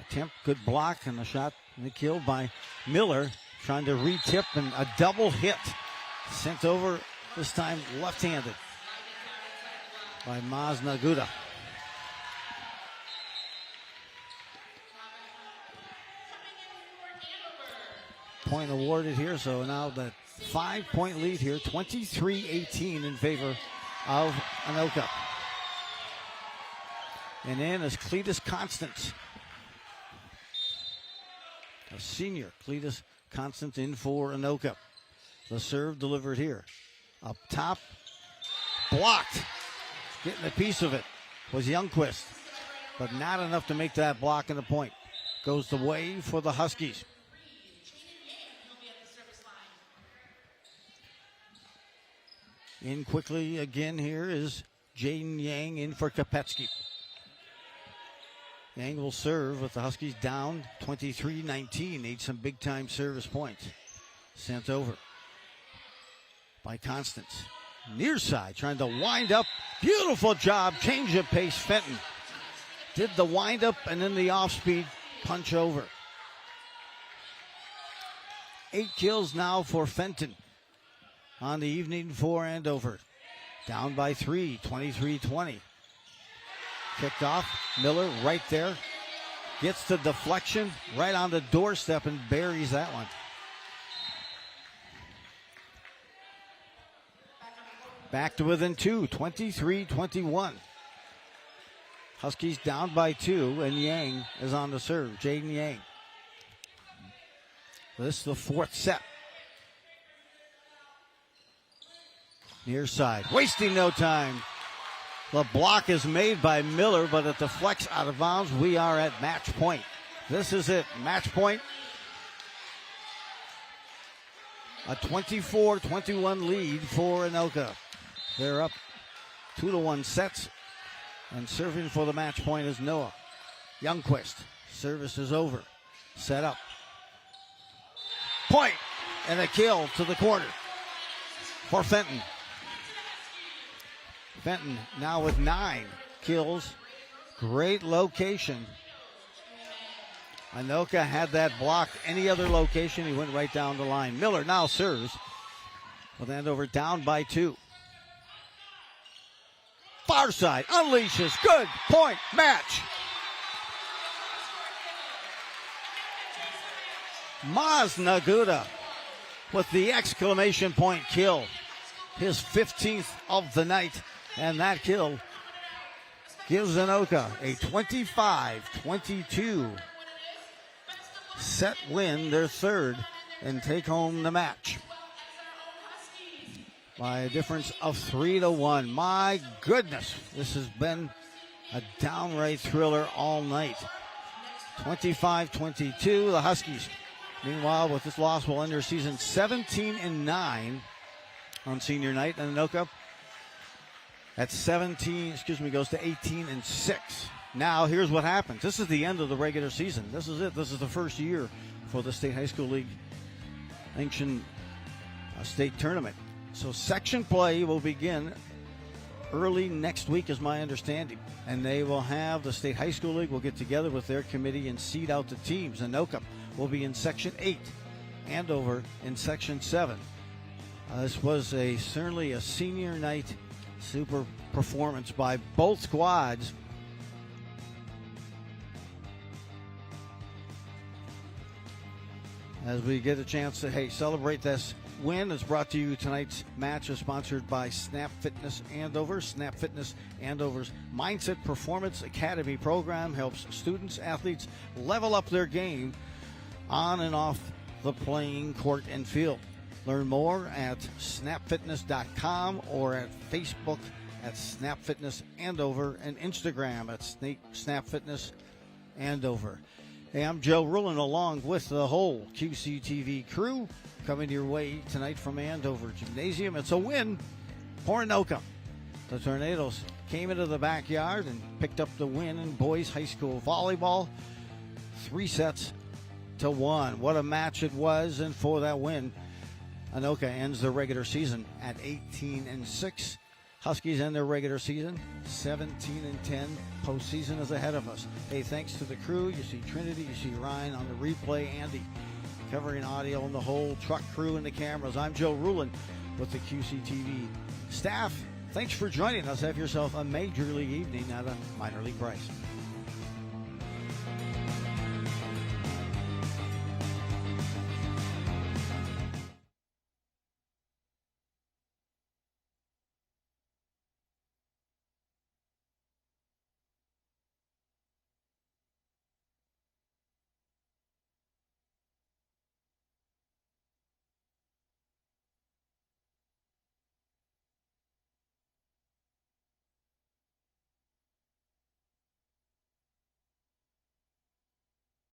Attempt, good block, and the shot and the kill by Miller. Trying to re-tip and a double hit. Sent over, this time left-handed, by Maz Naguda. Point awarded here, so now the 5-point lead here, 23-18 in favor of Anoka. And in is Cletus Constance. A senior, Cletus Constance in for Anoka. The serve delivered here. Up top, blocked. Getting a piece of it was Youngquist, but not enough to make that block and a point. Goes the way for the Huskies. In quickly again here is Jaden Yang in for Kopetsky. Yang will serve with the Huskies down 23-19. Need some big-time service points. Sent over by Constance. Near side, trying to wind up. Beautiful job. Change of pace, Fenton. Did the wind up and then the off-speed punch over. 8 kills now for Fenton on the evening for Andover. Down by 3, 23-20. Kicked off, Miller right there. Gets the deflection right on the doorstep and buries that one. Back to within 2, 23-21. Huskies down by 2, and Yang is on the serve. Jaden Yang. This is the 4th set. Near side, wasting no time. The block is made by Miller, but it deflects out of bounds. We are at match point. This is it, match point. A 24-21 lead for Anoka. They're up 2-1 sets, and serving for the match point is Noah Youngquist. Service is over. Set up. Point, and a kill to the corner for Fenton. Fenton now with 9 kills. Great location. Anoka had that blocked any other location. He went right down the line. Miller now serves with Andover down by 2. Far side unleashes. Good point match. Maz Naguda with the exclamation point kill. His 15th of the night. And that kill gives Anoka a 25-22 set win, their 3rd, and take home the match by a difference of 3-1. My goodness, this has been a downright thriller all night. 25-22, the Huskies, meanwhile, with this loss, will end their season 17-9 on senior night, and Anoka at goes to 18-6. Now, here's what happens. This is the end of the regular season. This is it. This is the first year for the State High School League state tournament. So section play will begin early next week is my understanding. And they will have the State High School League will get together with their committee and seed out the teams. Anoka will be in Section 8. Andover in Section 7. This was certainly a senior night super performance by both squads. As we get a chance to, celebrate this win. Is brought to you. Tonight's match is sponsored by Snap Fitness Andover. Snap Fitness Andover's Mindset Performance Academy program helps students, athletes level up their game on and off the playing court and field. Learn more at snapfitness.com or at Facebook at Snap Fitness Andover and Instagram at Snap Fitness Andover. Hey, I'm Joe Rulin along with the whole QCTV crew coming your way tonight from Andover Gymnasium. It's a win for Anoka. The Tornadoes came into the backyard and picked up the win in boys high school volleyball. 3-1. What a match it was, and for that win, Anoka ends the regular season at 18-6. Huskies end their regular season 17-10. Postseason is ahead of us. Hey, thanks to the crew. You see Trinity, you see Ryan on the replay, Andy covering audio, and the whole truck crew and the cameras. I'm Joe Rulin with the QCTV staff. Thanks for joining us. Have yourself a major league evening at a minor league price.